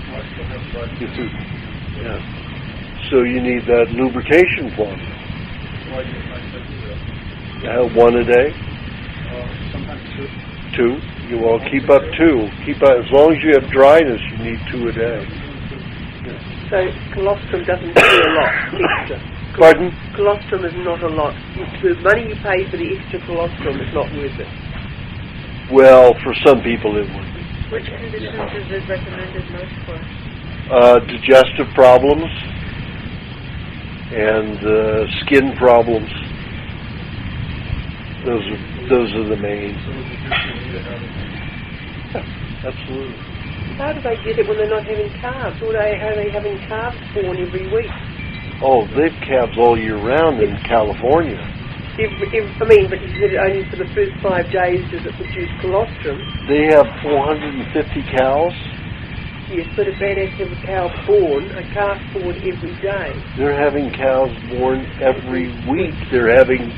Yeah. So you need that lubrication formula. One a day? Sometimes two. 2? You will keep up 2. As long as you have dryness, you need 2 a day. So colostrum doesn't do a lot extra. Pardon? Colostrum is not a lot. The money you pay for the extra colostrum is not worth it. Well, for some people it would be. Which conditions is it recommended most for? Digestive problems and skin problems. Those are the main. Absolutely. How do they get it when they're not having calves? Or are they having calves born every week? Oh, they've calves all year round in California. But you said only for the first 5 days does it produce colostrum. They have 450 cows. Yes, but if they have a calf born every day. They're having cows born every week. They're having...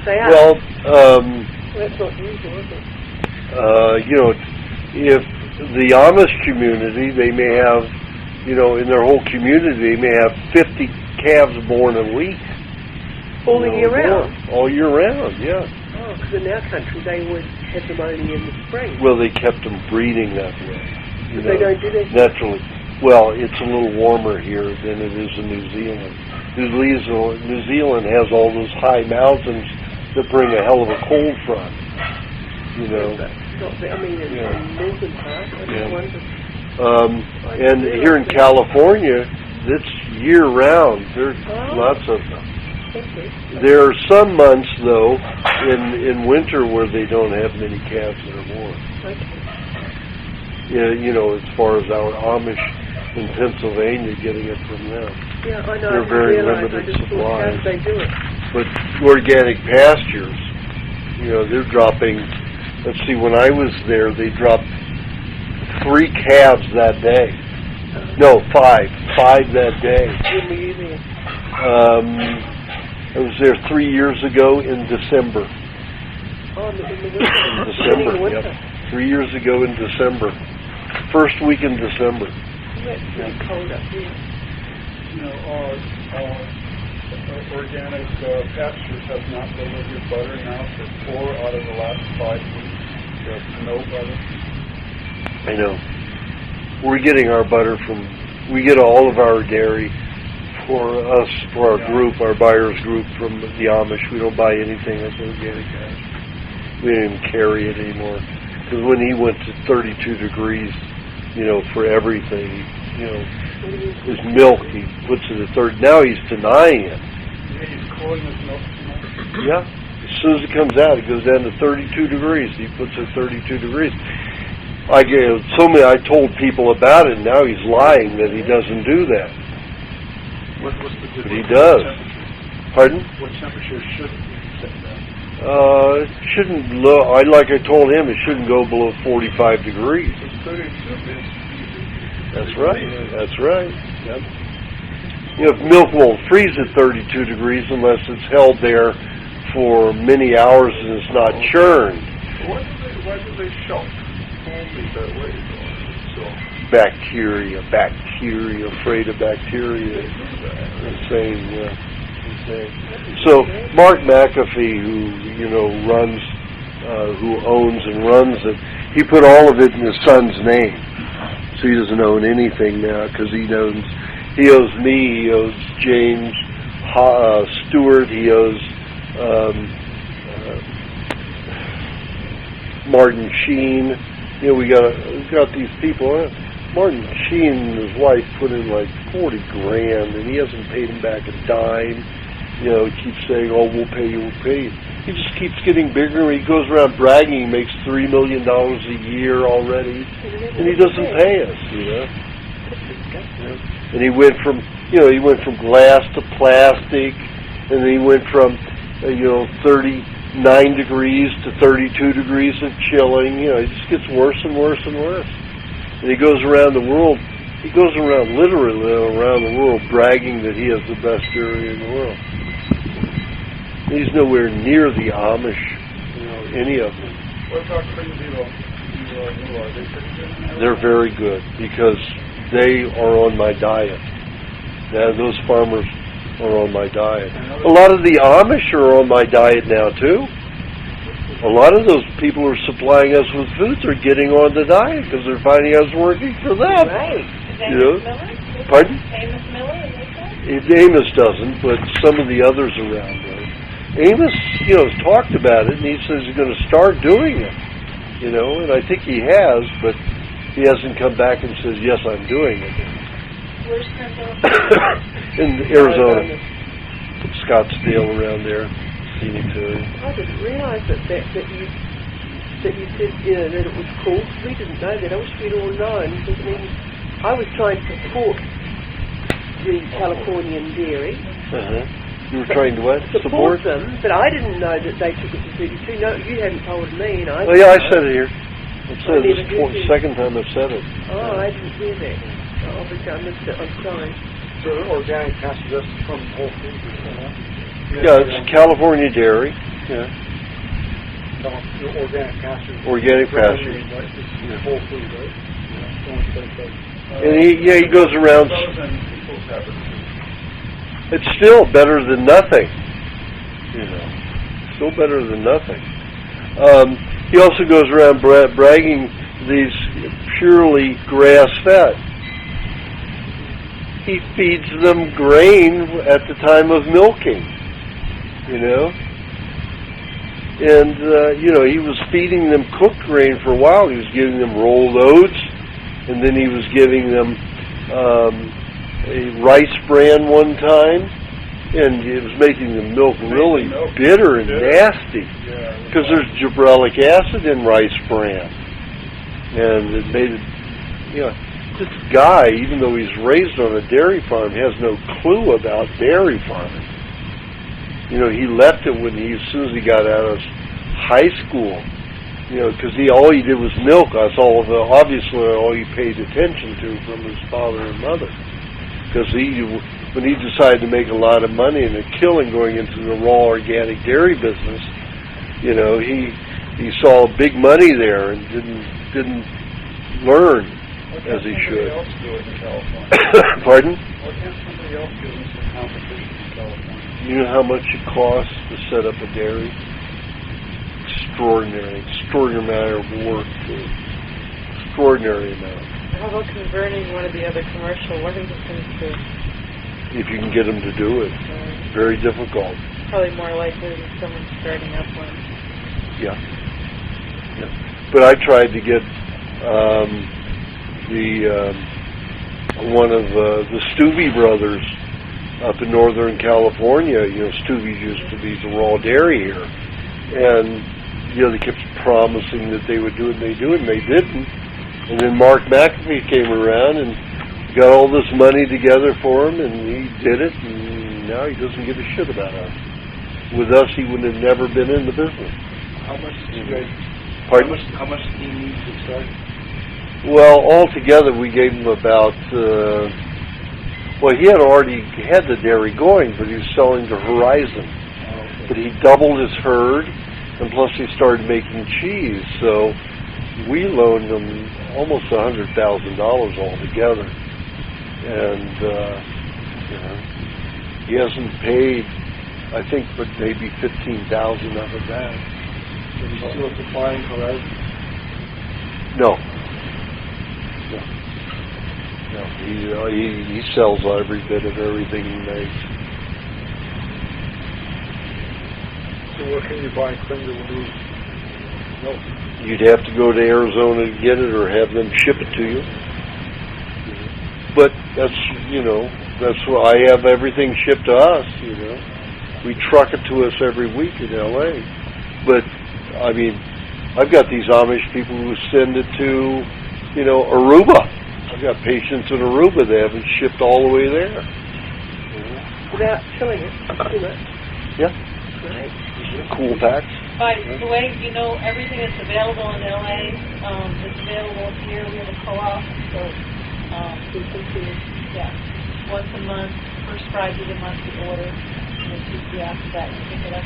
They are. Well, that's not usual, is it? If the Amish community, they may have, in their whole community, they may have 50 calves born a week. All year round? All year round, yeah. Oh, because in our country they would have them only in the spring. Well, they kept them breeding that way. But they don't do that naturally. Well, it's a little warmer here than it is in New Zealand. New Zealand has all those high mountains that bring a hell of a cold front. In northern part, and here in California, it's year round. There's lots of them. There are some months, though, in winter where they don't have many calves that are born. Yeah, as far as our Amish in Pennsylvania, getting it from them. Yeah, I know. They're very limited supplies. They do it. But organic pastures, they're dropping. Let's see, when I was there, they dropped 3 calves that day. No, 5 that day. When were you there? I was there 3 years ago in December. Oh, in the winter. In In December, the winter. yep. 3 years ago in December. First week in December. That's pretty cold up here. You know, organic pastures have not delivered butter now for 4 out of the last 5 weeks. There's no butter. I know. We're getting our butter we get all of our dairy for us, for our group, our buyers group from the Amish. We don't buy anything at the organic pastures. We don't even carry it anymore. Because when he went to 32 degrees, you know, for everything, you know, his milk, he puts it at 30. Now he's denying it. Yeah, he's calling his milk tonight. Yeah. As soon as it comes out, it goes down to 32 degrees. He puts it at 32 degrees. I told people about it, and now he's lying that he doesn't do that. What's the good? But he does. Pardon? What temperature should be set down? It shouldn't, like I told him, it shouldn't go below 45 degrees. It's 32 is That's right. That's right. Yep. You know, milk won't freeze at 32 degrees unless it's held there for many hours and it's not churned. Why do they shout only that way? So Bacteria, afraid of bacteria. Insane, yeah. Insane. So Mark McAfee, who runs, who owns and runs it, he put all of it in his son's name. So he doesn't own anything now because he owes me, he owes James Stewart, he owes Martin Sheen. You know, we got these people. Martin Sheen and his wife put in like $40,000, and he hasn't paid him back a dime. You know, he keeps saying, "Oh, we'll pay you, we'll pay you." He just keeps getting bigger. He goes around bragging he makes $3 million a year already, and he doesn't pay us. You know. And he went from glass to plastic, and then he went from 39 degrees to 32 degrees of chilling. You know, it just gets worse and worse and worse. And he goes around the world. He goes around literally around the world bragging that he has the best dairy in the world. He's nowhere near the Amish, any of them. what about Clean Zero? Are they pretty good? They're very good because they are on my diet. Now, those farmers are on my diet. A lot of the Amish are on my diet now too. A lot of those people who are supplying us with foods are getting on the diet because they're finding us working for them. Right. Is Amos Miller? Pardon? Amos Miller, is that? Amos doesn't, but some of the others around there. Amos, has talked about it, and he says he's going to start doing it. And I think he has, but he hasn't come back and says, yes, I'm doing it. Where's Prince In Arizona, Scottsdale, around there. I didn't realise that you said that it was cool. We didn't know that. I wish we'd all known. I was trying to support the Californian dairy. You were trying to what? Support them, but I didn't know that they took it to 32. No, you hadn't told me. And I I said it here. I've said it this second time I've said it. Oh, I didn't hear that. Obviously I missed it. I'm sorry. So organic pasture, that's from Whole Foods, Yeah, it's California dairy. Yeah. Organic pasture. Organic pasture. Whole Foods, right? And he goes around. It's still better than nothing. Still better than nothing. He also goes around bragging these purely grass-fed. He feeds them grain at the time of milking. And, he was feeding them cooked grain for a while. He was giving them rolled oats, and then he was giving them a rice bran one time, and it was making the milk really bitter and nasty, because there's gibberellic acid in rice bran. And it made it, this guy, even though he's raised on a dairy farm, has no clue about dairy farming. He left it as soon as he got out of high school. Because all he did was milk. That's obviously all he paid attention to from his father and mother. Because when he decided to make a lot of money and a killing going into the raw organic dairy business, You know, he saw big money there and didn't learn as he should. What can somebody else do it in California? Pardon? What can somebody else do in this competition in California? You know how much it costs to set up a dairy? Extraordinary amount of work. Extraordinary amount. How about converting one of the other commercial Worthingtons to If you can get them to do it. Very difficult. probably more likely than someone starting up one? Yeah. But I tried to get one of the Stuvey brothers up in Northern California. You know, Stuvey's used to be the raw dairy here. And, you know, they kept promising that they would do it, and they do it, and they didn't. And then Mark McAfee came around and got all this money together for him, and he did it, and now he doesn't give a shit about us. With us, he would have never been in the business. How much did you guys? Pardon? How much did he need to start? Well, altogether, we gave him about, he had already had the dairy going, but he was selling to Horizon. Okay. But he doubled his herd, and plus he started making cheese, so we loaned him almost $100,000 altogether. And, you know, he hasn't paid, I think, but maybe $15,000 out of that. So he's still supplying Horizon? No. He sells every bit of everything he makes. So where can you buy creme de la milk? You'd have to go to Arizona to get it, or have them ship it to you. But that's, you know, that's why I have everything shipped to us, you know. We truck it to us every week in L.A. But, I mean, I've got these Amish people who send it to, you know, Aruba. I've got patients in Aruba that haven't shipped all the way there. Without killing it, too much. Yeah. Right. Cool packs. By the way, you know, everything that's available in LA is available here. We have a co-op, so once a month, first Friday of the month we order, and then Tuesday after that you pick it up.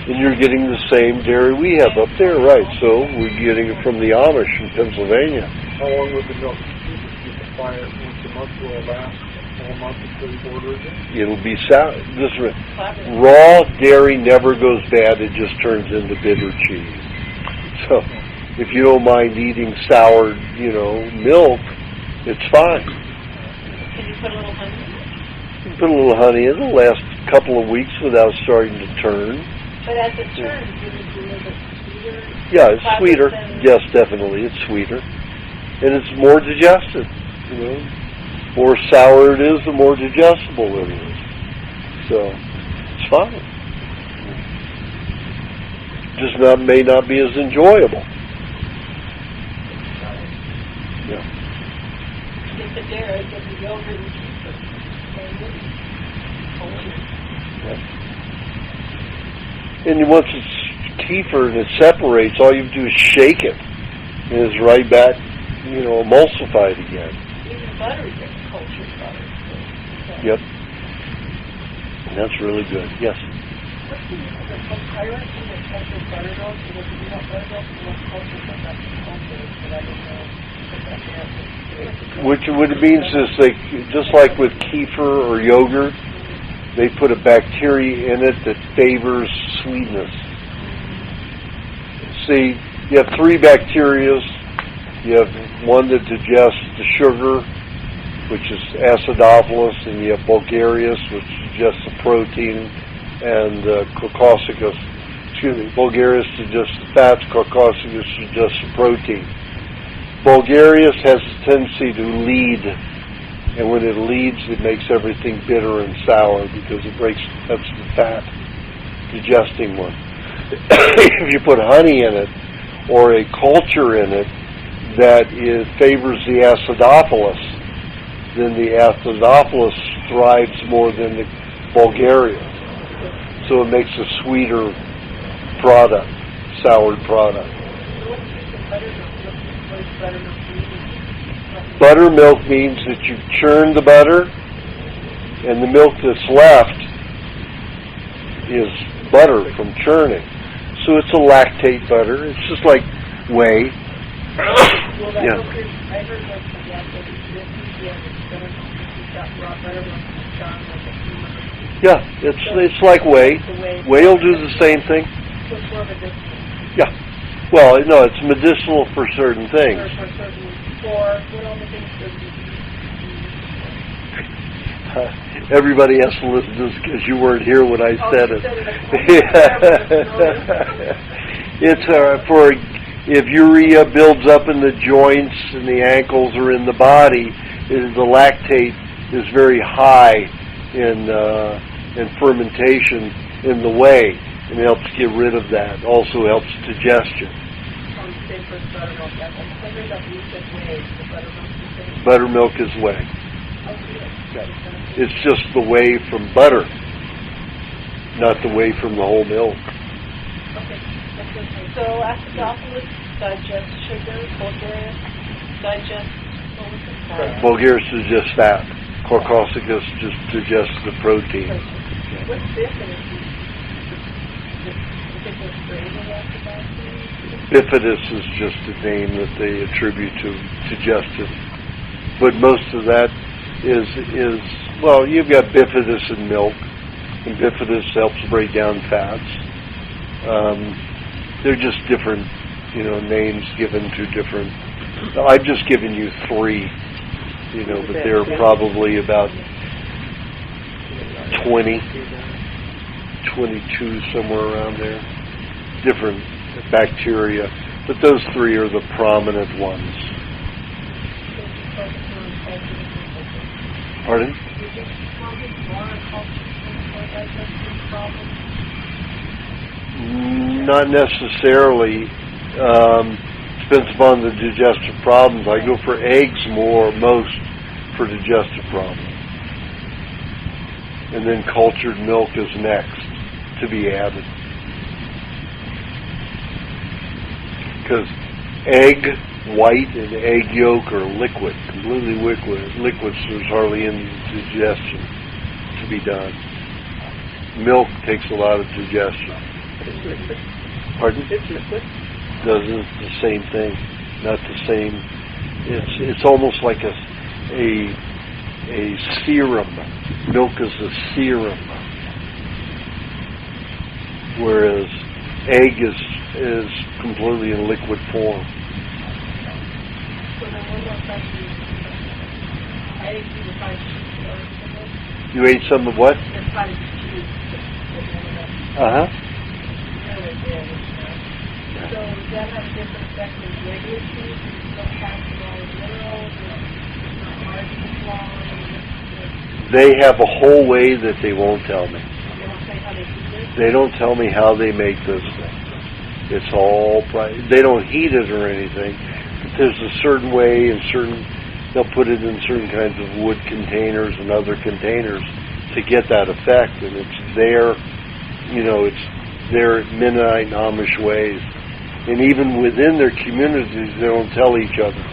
And you're getting the same dairy we have up there, right? So we're getting it from the Amish in Pennsylvania. How long would the milk keep if you supply it once a month? Will it last all month until you order again? It'll be raw dairy never goes bad. It just turns into bitter cheese. So if you don't mind eating sour, you know, milk, it's fine. Can you put a little honey in it? You can put a little honey in. It'll last a couple of weeks without starting to turn. But as it turns, is it a little sweeter? Yeah, it's sweeter. Yes, definitely, it's sweeter. And it's more digested, you know. The more sour it is, the more digestible it is. So, it's fine. Just may not be as enjoyable. Yeah. Get the dairy, get the yogurt, and keep it. And once it's kefir and it separates, all you do is shake it, and it's right back, you know, emulsified again. Even butter gets cultured butter. Yep. And that's really good. Yes. What's the pirate in the cultured butter milk? Because if you want butter milk, you want cultured, but that's cultured, but I don't know. What it means is just like with kefir or yogurt, they put a bacteria in it that favors sweetness. See, you have three bacterias. You have one that digests the sugar, which is acidophilus, and you have Bulgarius, which digests the protein, and Bulgarius digests the fats, Caucasus digests the protein. Bulgarius has a tendency to lead, and when it leads, it makes everything bitter and sour because that's the fat digesting one. If you put honey in it or a culture in it that favors the acidophilus, then the acidophilus thrives more than the Bulgarius. So it makes a sweeter product, soured product. Buttermilk means that you churn the butter, and the milk that's left is butter from churning. So it's a lactate butter. It's just like whey. Well, that Yeah. milk is, I heard that from that, that it's better got raw butter milk from John, like a few months. Yeah, it's like whey. Whey will do the same thing. So it's more of a distance. Yeah. Well, no, it's medicinal for certain things. Or for certain, for what all the things that Everybody has to listen to this because you weren't here when I said it. It's for if urea builds up in the joints and the ankles or in the body, the lactate is very high in fermentation in the whey, and it helps get rid of that. Also helps digestion. Buttermilk is whey. It's just the whey from butter, not the whey from the whole milk. Okay, that's okay. So acidophilus digests sugar, Bulgarius digests, what was it called? Bulgarius digests fat. Caucasus just digests the protein. What's bifidus? Particular strain of acidophilus? Bifidus is just a name that they attribute to digestive. But most of that is well, you've got bifidus in milk, and bifidus helps break down fats. They're just different, names given to different. I've just given you 3, but they're probably about 20, 22, somewhere around there. Different bacteria, but those 3 are the prominent ones. Pardon? Not necessarily. Depends upon the digestive problems. I go for eggs most for digestive problems. And then cultured milk is next to be added. Because egg white and egg yolk are liquid, completely liquid, so there's hardly any digestion to be done. Milk takes a lot of digestion. Pardon? Doesn't the same thing. Not the same. It's almost like a serum. Milk is a serum, whereas egg is completely in liquid form. You ate some of what? Uh-huh. So does that have a different effect than regular cheese? You don't pass all the minerals, it's not hard to swallow. They have a whole way that they won't tell me. They don't say how they do this? They don't tell me how they make this thing. It's all private. They don't heat it or anything. But there's a certain way and they'll put it in certain kinds of wood containers and other containers to get that effect. And it's their, it's their Mennonite and Amish ways. And even within their communities, they don't tell each other.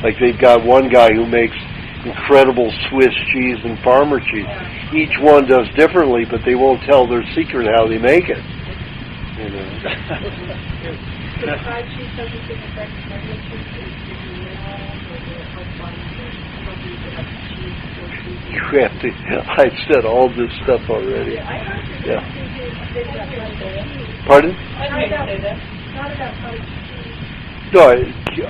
Like they've got one guy who makes incredible Swiss cheese and farmer cheese. Each one does differently, but they won't tell their secret how they make it. So the fried cheese doesn't affect regular cheese? You have to. I've said all this stuff already. Yeah. Pardon? Not about cottage cheese. No,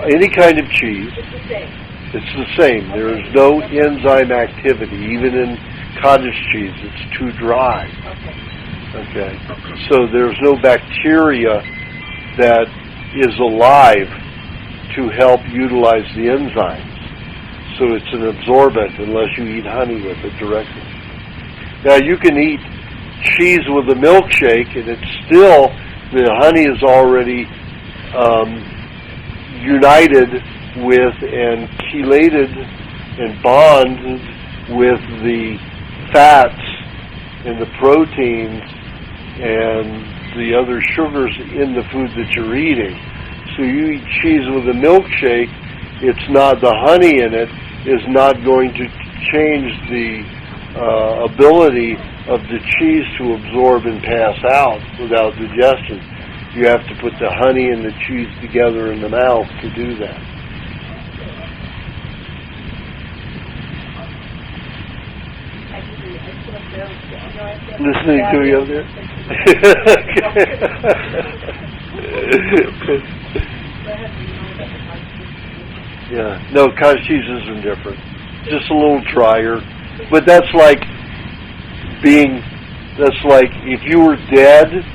any kind of cheese. It's the same. It's the same. There is no enzyme activity. Even in cottage cheese, it's too dry. Okay. So there's no bacteria that is alive to help utilize the enzymes. So it's an absorbent unless you eat honey with it directly. Now you can eat cheese with a milkshake and it's still, the honey is already united with and chelated and bonded with the fats and the proteins and the other sugars in the food that you're eating. So you eat cheese with a milkshake, it's not, the honey in it is not going to change the ability of the cheese to absorb and pass out without digestion. You have to put the honey and the cheese together in the mouth to do that. Listening to you up there? Yeah. No, cottage cheese isn't different. Just a little drier. But that's like if you were dead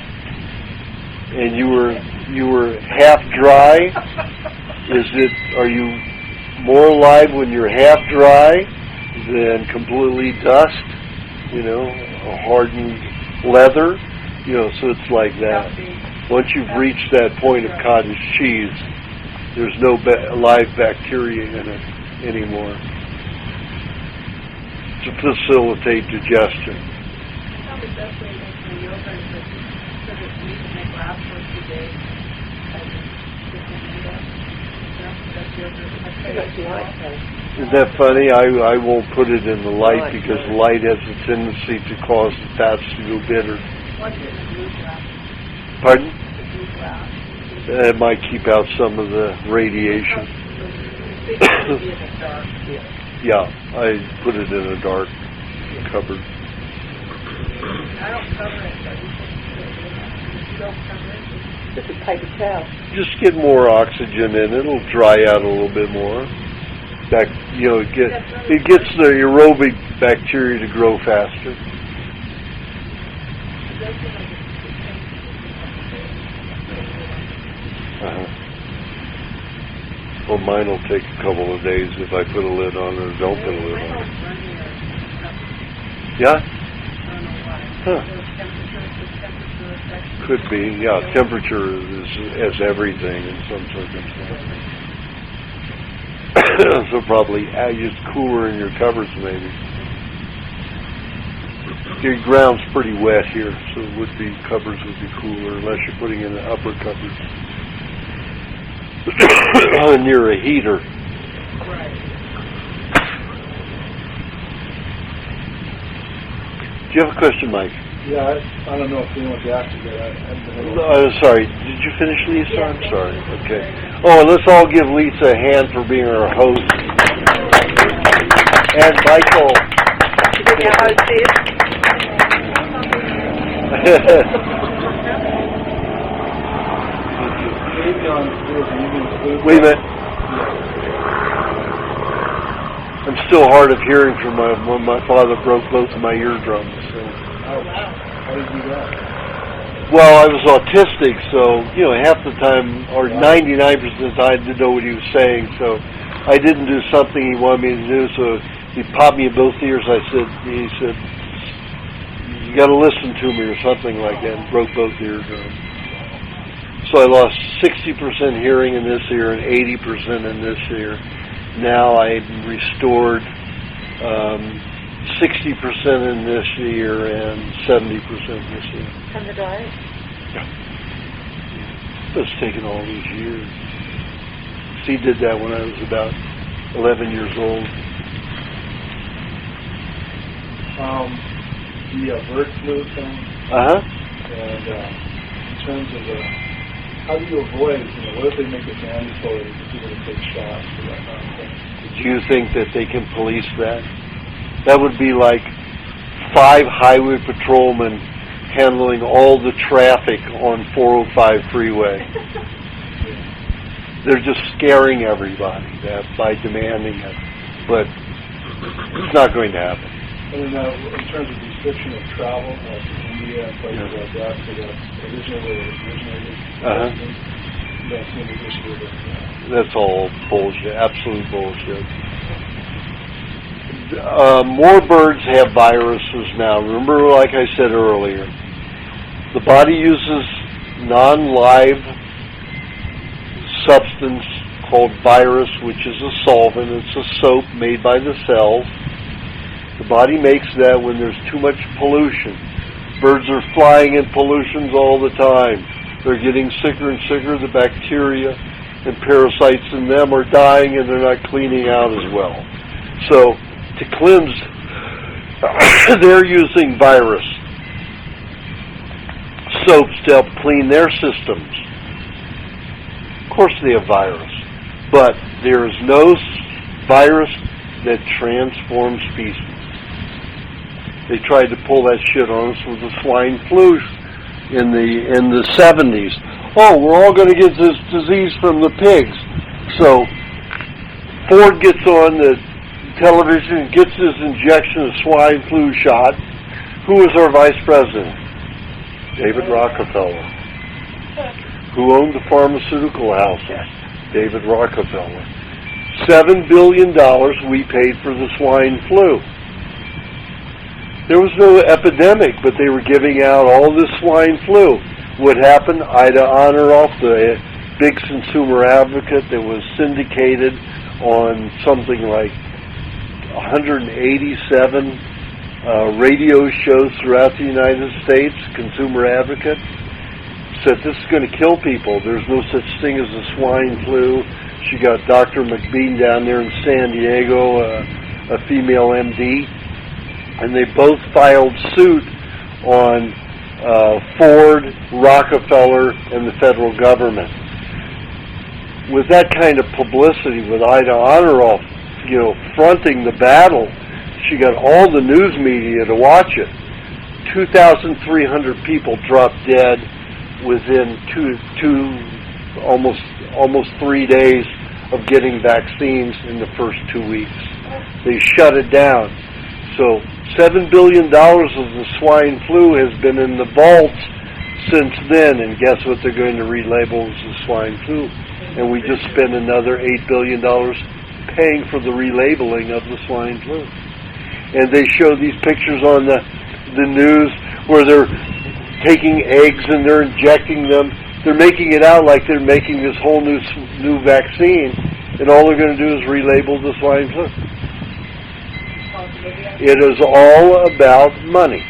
and you were half dry, are you more alive when you're half dry than completely dust? You know, a hardened leather? You know, so it's like that. Once you've reached that point of cottage cheese, there's no live bacteria in it anymore to facilitate digestion. Probably best way to make my yogurt is to put it in my glass for 2 days. Isn't that funny? I won't put it in the light because light has a tendency to cause the fats to go bitter. Pardon? It might keep out some of the radiation. Yeah, I put it in a dark cupboard. I don't cover it, but you don't cover it. Just a paper towel. Just get more oxygen in. It'll dry out a little bit more. It gets the aerobic bacteria to grow faster. Well, mine will take a couple of days if I put a lid on it or don't put a lid on it. Yeah? Huh. Could be. Yeah, temperature is everything in some circumstances. So probably just cooler in your cupboards maybe. Your ground's pretty wet here, so cupboards would be cooler unless you're putting in an upper cupboard near a heater. Do you have a question, Mike? Yeah, I don't know if you want to ask it. Sorry, did you finish, Lisa? I'm sorry. Okay. Oh, and let's all give Lisa a hand for being our host. And Michael. Wait a minute. I'm still hard of hearing from when my father broke both of my eardrums. So. How did you do that? Well, I was autistic, so, half the time, or 99% of the time, I didn't know what he was saying, so I didn't do something he wanted me to do, so he popped me in both ears. He said, you got to listen to me, or something like that, and broke both eardrums. So I lost 60% hearing in this ear and 80% in this ear. Now I'm restored 60% in this year and 70% this year. From the diet? Yeah. It's taken all these years. He did that when I was about 11 years old. The bird flu thing. And in terms of how do you avoid, what if they make it mandatory for people to take shots for that kind of thing? Do you think that they can police that? That would be like 5 highway patrolmen handling all the traffic on 405 freeway. They're just scaring everybody by demanding it. But it's not going to happen. And in terms of restriction of travel, like India and places like that, so that's originally originated. You don't see any issue with it. That's all bullshit, absolute bullshit. More birds have viruses now. Remember, like I said earlier, the body uses non-live substance called virus, which is a solvent. It's a soap made by the cells. The body makes that when there's too much pollution. Birds are flying in pollutions all the time. They're getting sicker and sicker. The bacteria and parasites in them are dying, and they're not cleaning out as well. So to cleanse, they're using virus. soaps to help clean their systems. Of course they have virus, but there is no virus that transforms species. They tried to pull that shit on us with the swine flu in the 70s. Oh, we're all going to get this disease from the pigs. So Ford gets on the television and gets his injection of swine flu shot. Who was our vice president? David Rockefeller. Who owned the pharmaceutical houses? David Rockefeller. $7 billion we paid for the swine flu. There was no epidemic, but they were giving out all this swine flu. What happened? Ida Honoroff, the big consumer advocate that was syndicated on something like 187 radio shows throughout the United States, consumer advocate, said this is going to kill people. There's no such thing as a swine flu. She got Dr. McBean down there in San Diego, a female MD, and they both filed suit on Ford, Rockefeller, and the federal government. With that kind of publicity, with Ida Honoroff, fronting the battle, she got all the news media to watch it. 2,300 people dropped dead within almost 3 days of getting vaccines in the first 2 weeks. They shut it down. So $7 billion of the swine flu has been in the vaults since then, and guess what they're going to relabel as the swine flu? And we just spent another $8 billion paying for the relabeling of the swine flu. And they show these pictures on the news where they're taking eggs and they're injecting them. They're making it out like they're making this whole new vaccine, and all they're going to do is relabel the swine flu. It is all about money.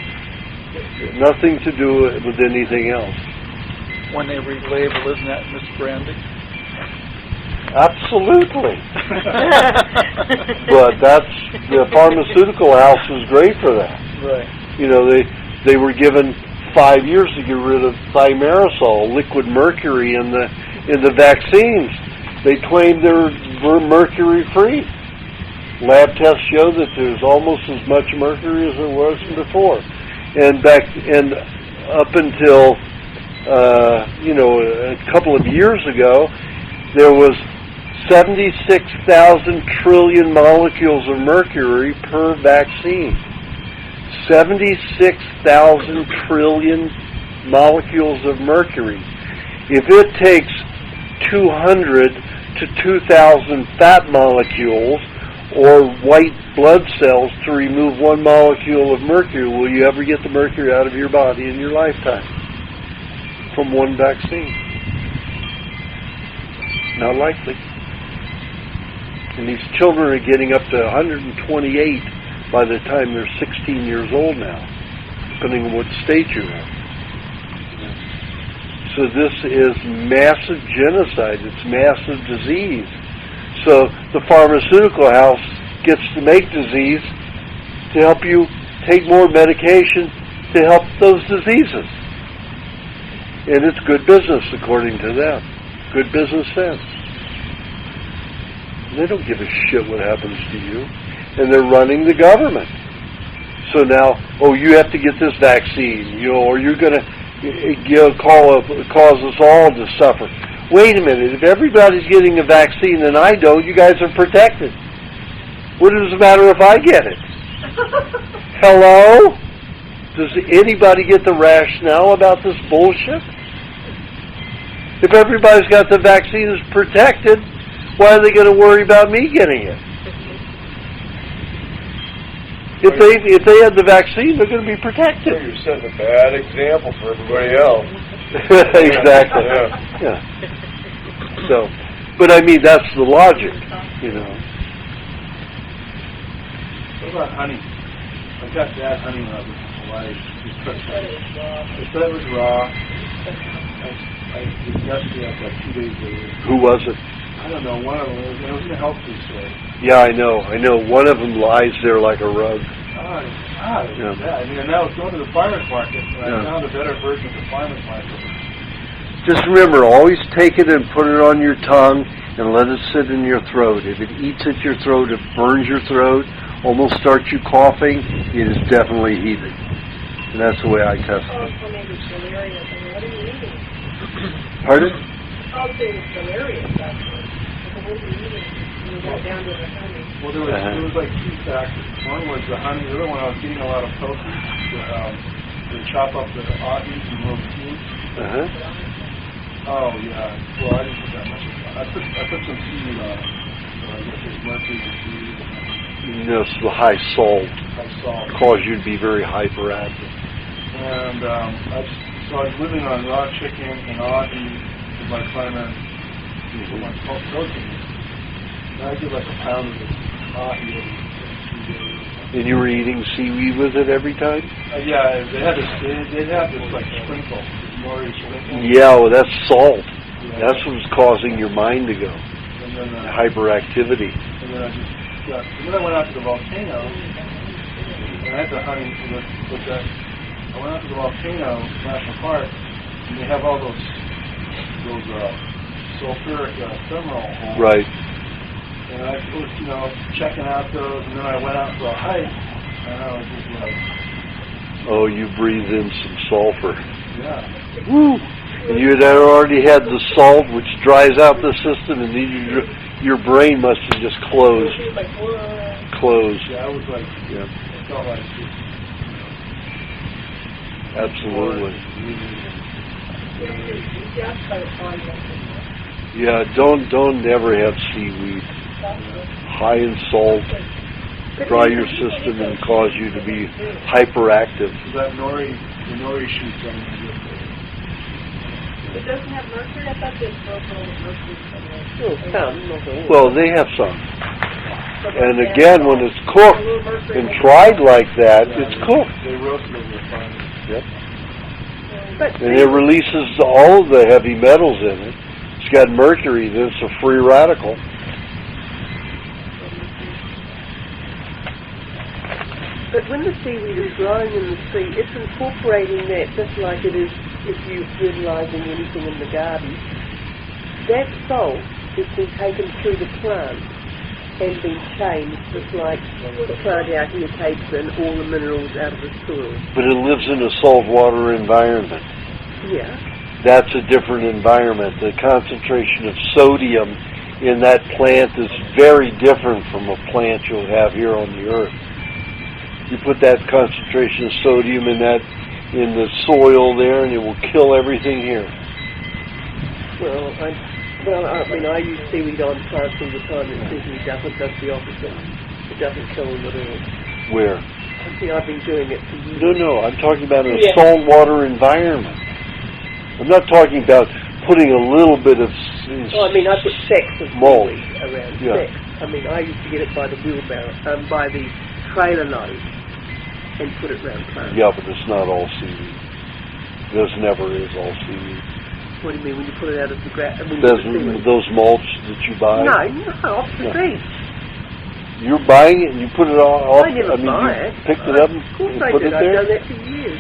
Nothing to do with anything else. When they relabel, isn't that misbranding? Absolutely. But the pharmaceutical house is great for that. Right. They were given 5 years to get rid of thimerosal, liquid mercury in the vaccines. They claimed they're mercury free. Lab tests show that there's almost as much mercury as there was before. And up until a couple of years ago, there was 76,000 trillion molecules of mercury per vaccine. 76,000 trillion molecules of mercury. If it takes 200 to 2,000 fat molecules or white blood cells to remove one molecule of mercury, will you ever get the mercury out of your body in your lifetime from one vaccine? Not likely. And these children are getting up to 128 by the time they're 16 years old now, depending on what state you're in. So this is massive genocide. It's massive disease. So the pharmaceutical house gets to make disease to help you take more medication to help those diseases. And it's good business, according to them. Good business sense. They don't give a shit what happens to you. And they're running the government. So now, you have to get this vaccine, or you're going to cause us all to suffer. Wait a minute, if everybody's getting a vaccine and I don't, you guys are protected. What does it matter if I get it? Hello? Does anybody get the rationale about this bullshit? If everybody's got the vaccine is protected, why are they going to worry about me getting it? If they had the vaccine, they're going to be protected. You're setting a bad example for everybody else. Exactly. Yeah. So, but I mean, that's the logic, What about honey? I've got to add honey when I was in Hawaii. They said it was raw. I yesterday, after 2 days later. Who was it? I don't know, one of them. It was in a health food store. Yeah, I know. One of them lies there like a rug. Oh, I mean, and I was going to the farmer's market, and I found a better version of the farmer's market. Just remember, always take it and put it on your tongue and let it sit in your throat. If it eats at your throat, it burns your throat, almost starts you coughing, it is definitely heated. And that's the way I test it. Oh, so maybe it's delirious. I mean, what are you eating? Pardon? I'll say it's delirious, actually. But what are you eating? You got down to the honey. Well, there was like two factors. One was the honey. The other one, I was getting a lot of protein. To chop up the ahis and little cubes. Oh yeah. Well, I didn't put that much. I put some seaweed on it. So I guess there's mercury in seaweed. Yes, the high salt High salt. cause you to be very hyperactive. And I was living on raw chicken and ahi with my primary protein. And I did like a pound of this ahi every 2 days. And you were eating seaweed with it every time? Yeah, they'd have this like sprinkle, nori sprinkle. Yeah, well, that's salt. Yeah. That's what's causing your mind to go. And then Hyperactivity. and then then I went out to the volcano, and I had the honey with that. I went out to the volcano national park, and they have all those sulfuric ephemeral holes. Right. And I was, checking out those, and then I went out for a hike, and I was just like, Oh, you breathe in some sulfur. yeah. Woo! And you had already had the salt, which dries out the system, and then your brain must have just closed. Closed. Yeah, I was like, Yeah, I felt like absolutely. Yeah, don't ever have seaweed. High in salt, dry your system and cause you to be hyperactive. that the nori shoots on the It doesn't have mercury? I thought this broke all the mercury from it. Oh, some, not all. Well, they have some. And again, when it's cooked and tried like that, it's cooked. They roasted it with fire. Yep. But And it releases all of the heavy metals in it. It's got mercury, then it's a free radical. But when the seaweed is growing in the sea, it's incorporating that just like it is if you're fertilising anything in the garden. That salt is being taken through the plant and being changed, just like the plant out here takes in all the minerals out of the soil. But it lives in a saltwater environment. Yeah. That's a different environment. The concentration of sodium in that plant is very different from a plant you'll have here on the earth. You put that concentration of sodium in the soil there, and it will kill everything here. Well, I use seaweed on plants all the time. It certainly does the opposite. It doesn't kill them at all. Where? I think I've been doing it for years. No, I'm talking about in a Yeah. saltwater environment. I'm not talking about putting a little bit of Well, I put sacks of mold seaweed around. Yeah. Sacks. I used to get it by the wheelbarrow, by the trailer load, and put it around plants. Yeah, but it's not all seaweed. This never is all seaweed. What do you mean when you put it out of the ground? Those mulch that you buy. No, off the No. beach. You're buying it and you put it off. I never buy it. You picked it up and Of course I put did. it I've there. done that for years.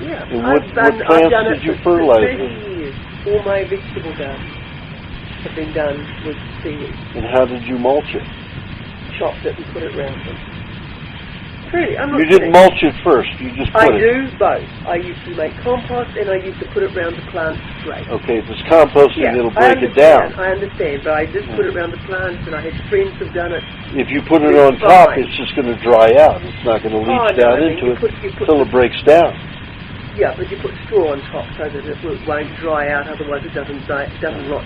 Yeah. And what I've plants done did it you for fertilize 30 with? years. All my vegetable gardens have been done with seaweed. And how did you mulch it? Chopped it and put it around them. Really, I'm not You didn't kidding. mulch it first. You just I put it. do both. I used to make compost and I used to put it around the plants straight. Okay, if it's composting, it'll I break it down. I understand, but I just put it around the plants and I had friends who've done it. If you put it It's on top, fine. it's just going to dry out. It's not going to leach no, down I mean, into you it put until it breaks down. Yeah, but you put straw on top so that it won't dry out, otherwise it doesn't rot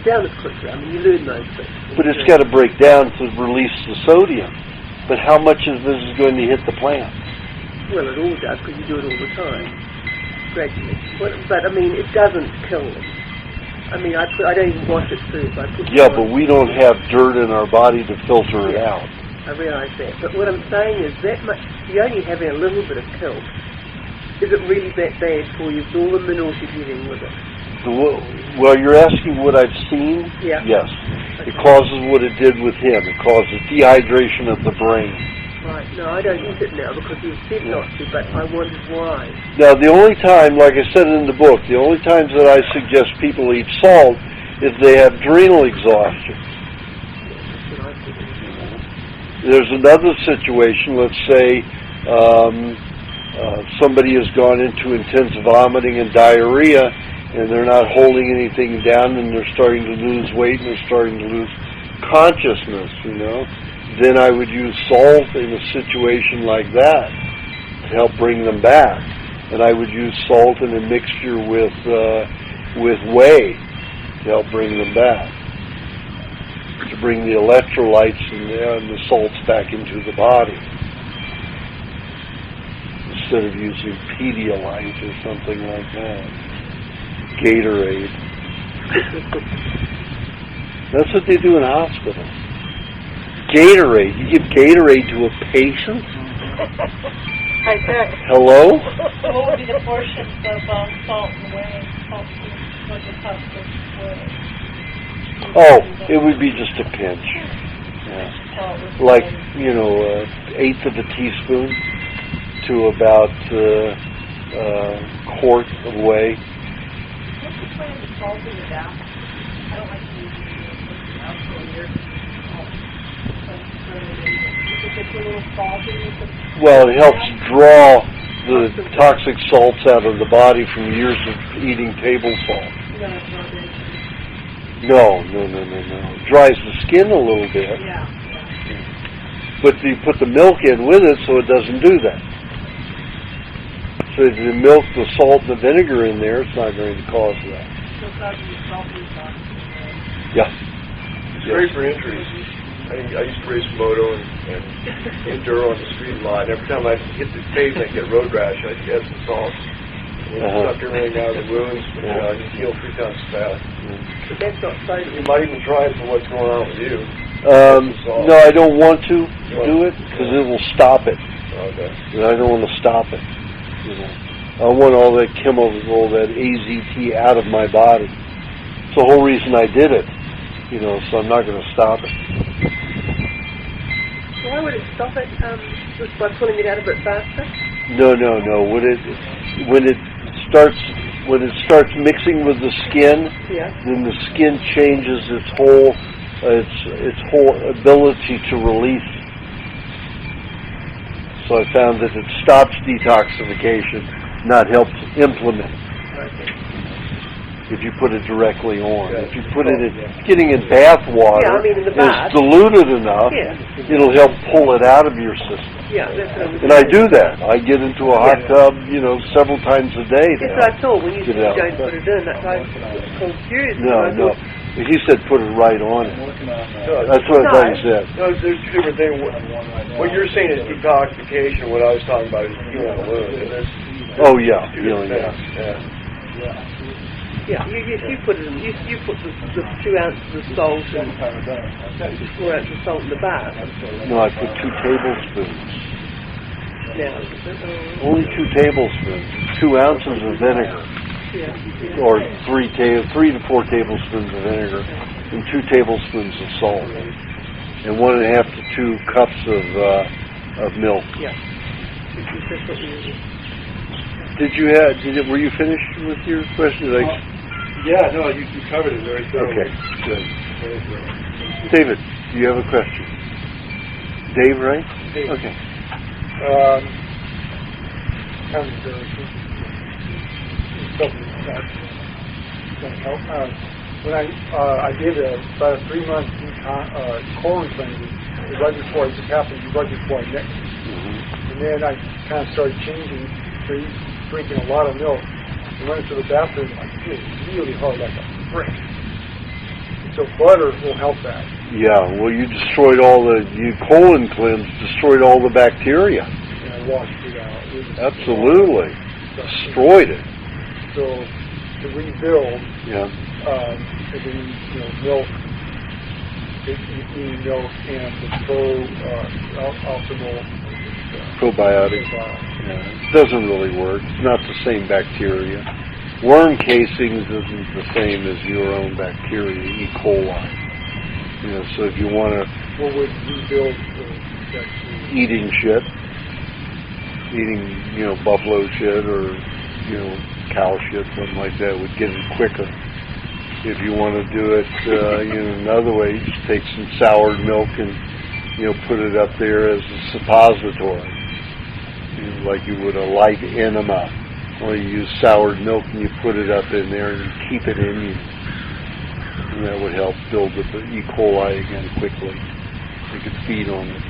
down as quickly. You learn those things. But it's got to break down to release the sodium. But how much of this is going to hit the plant? Well, it all does, because you do it all the time, gradually. But it doesn't kill them. I don't even wash it first. I put Yeah, but we don't have dirt in our body to filter it out. I realise that. But what I'm saying is that you're only having a little bit of kelp. Is it really that bad for you with all the minerals you're getting with it? Well, you're asking what I've seen? Yeah. Yes. It causes what it did with him. It causes dehydration of the brain. Right. No, I don't use it now because you said not to, but I wondered why. Now, the only time, like I said in the book, the only times that I suggest people eat salt is they have adrenal exhaustion. There's another situation, let's say somebody has gone into intense vomiting and diarrhea and they're not holding anything down and they're starting to lose weight and they're starting to lose consciousness, then I would use salt in a situation like that to help bring them back. And I would use salt in a mixture with whey to help bring them back, to bring the electrolytes and the salts back into the body, instead of using Pedialyte or something like that. Gatorade. That's what they do in hospitals. Gatorade. You give Gatorade to a patient? I bet. Hello? So what would be the portions of salt and whey? What the cost of whey? Oh, it would be just a pinch. Yeah. Like, 1/8 of a teaspoon to about a quart of whey. What's the point of the salt in the bath? I don't like to use it alcohol here. Well, it helps draw the toxic salts out of the body from years of eating table salt. No. It dries the skin a little bit. Yeah. But you put the milk in with it so it doesn't do that. So if you milk, the salt, and the vinegar in there, it's not going to cause that. Yeah. It's great for injuries. I used to race moto and enduro on the street a lot. And every time I hit the pavement and get road rash, I'd add some salt. And suck everything out of the wounds, and you heal 3 times as fast. But that's not safe. You might even try it for what's going on with you. No, I don't want to do it because it will stop it. Okay. And I don't want to stop it. I want all that chemical, that AZT out of my body. It's the whole reason I did it. So I'm not going to stop it. Why would it stop it? Just by pulling it out a bit faster? No. When it starts mixing with the skin, then the skin changes its whole ability to release. So I found that it stops detoxification, not helps implement. If you put it directly on. If you put it in, getting in bath water in the bath. is diluted enough, it'll help pull it out of your system. Yeah, that's what I was And I do that. I get into a hot tub, several times a day. That's what I thought when you said you out. don't put it in. That's why I was confused. No. He said put it right on it. That's what I thought he said. No, there's 2 different things. What you're saying is detoxification. What I was talking about is healing the wound. Oh, yeah. Healing, Yeah. Yeah, you put it in. You put the 2 ounces of salt and 4 ounces of salt in the bath. No, I put 2 tablespoons. Now, Only 2 tablespoons. 2 ounces of vinegar. Or 3 to 4 tablespoons of vinegar and 2 tablespoons of salt. And 1.5 to 2 cups of milk. Yeah. That's what we use. Were you finished with your question? Yeah, no, you covered it very thoroughly. Okay, good. David, do you have a question? Dave, right? Dave. Okay. Something that's going to help. When I did about a 3-month colon cleansing, right before it just happened, right before I mixed. And then I kind of started changing, drinking a lot of milk. I went into the bathroom and I feel really hard, like a brick. So butter will help that. Yeah, well, you destroyed your colon cleanse destroyed all the bacteria. And I washed it out. Absolutely. Destroyed it. So to rebuild, if we use milk, eating milk and the optimal Probiotic. Yeah. It doesn't really work. It's not the same bacteria. Worm casings isn't the same as your own bacteria, E. coli. So if you want to... What would rebuild the bacteria? eating shit, buffalo shit or, cow shit, something like that would get it quicker. If you want to do it, another way, you just take some soured milk and, put it up there as a suppository, like you would a light enema. Or you use soured milk and you put it up in there and you keep it in you. And that would help build up the E. coli again quickly. You could feed on it.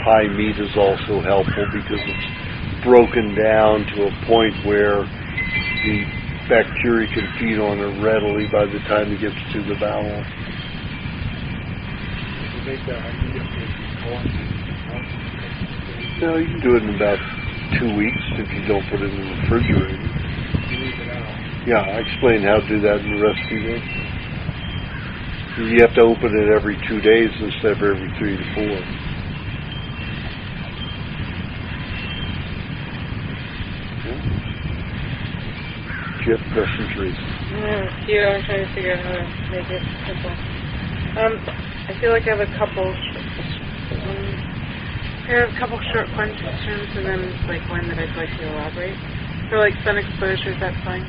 High meat is also helpful because it's broken down to a point where the bacteria can feed on it readily by the time it gets to the bowel. No, you can do it in about 2 weeks if you don't put it in the refrigerator. Yeah, I explained how to do that in the recipe there. You have to open it every 2 days instead of every 3 to 4. Do you have questions, Teresa? Yeah, I'm trying to figure out how to make it simple. I feel like I have a couple short questions and then one that I'd like to elaborate. For sun exposure, is that fine?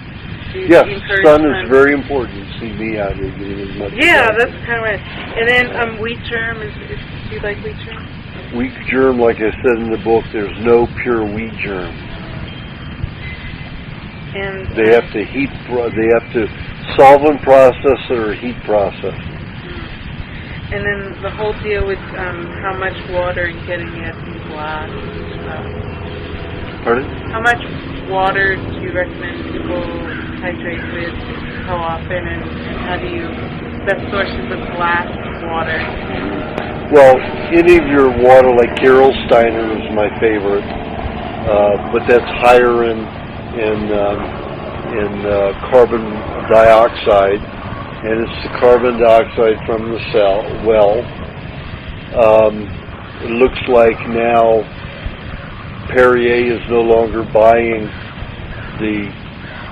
Yes, sun is very important. You see me out here getting as much. Yeah, that's kind of right. And then wheat germ, do you like wheat germ? Wheat germ, like I said in the book, there's no pure wheat germ. And they have to solvent process it or heat process it. And then the whole deal with how much water and getting it in glass and stuff. Pardon? How much water do you recommend people hydrate with, how often, and how do you, best sources of glass water? Well, any of your water, like Gerolsteiner is my favorite, but that's higher in carbon dioxide. And it's the carbon dioxide from the well. It looks like now Perrier is no longer buying the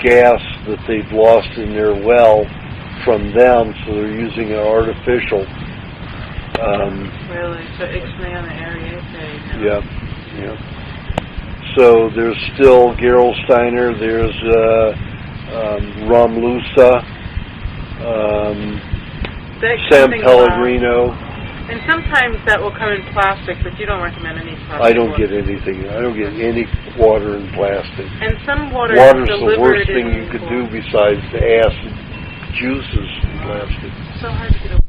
gas that they've lost in their well from them, so they're using an artificial. Really? So Ixnay on the area thing? Yeah. So there's still Gerolsteiner, there's Romlusa, San Pellegrino. And sometimes that will come in plastic, but you don't recommend any plastic. I don't get anything. I don't get any water in plastic. And some water's the worst thing you could do besides the acid juices in plastic. So hard to get a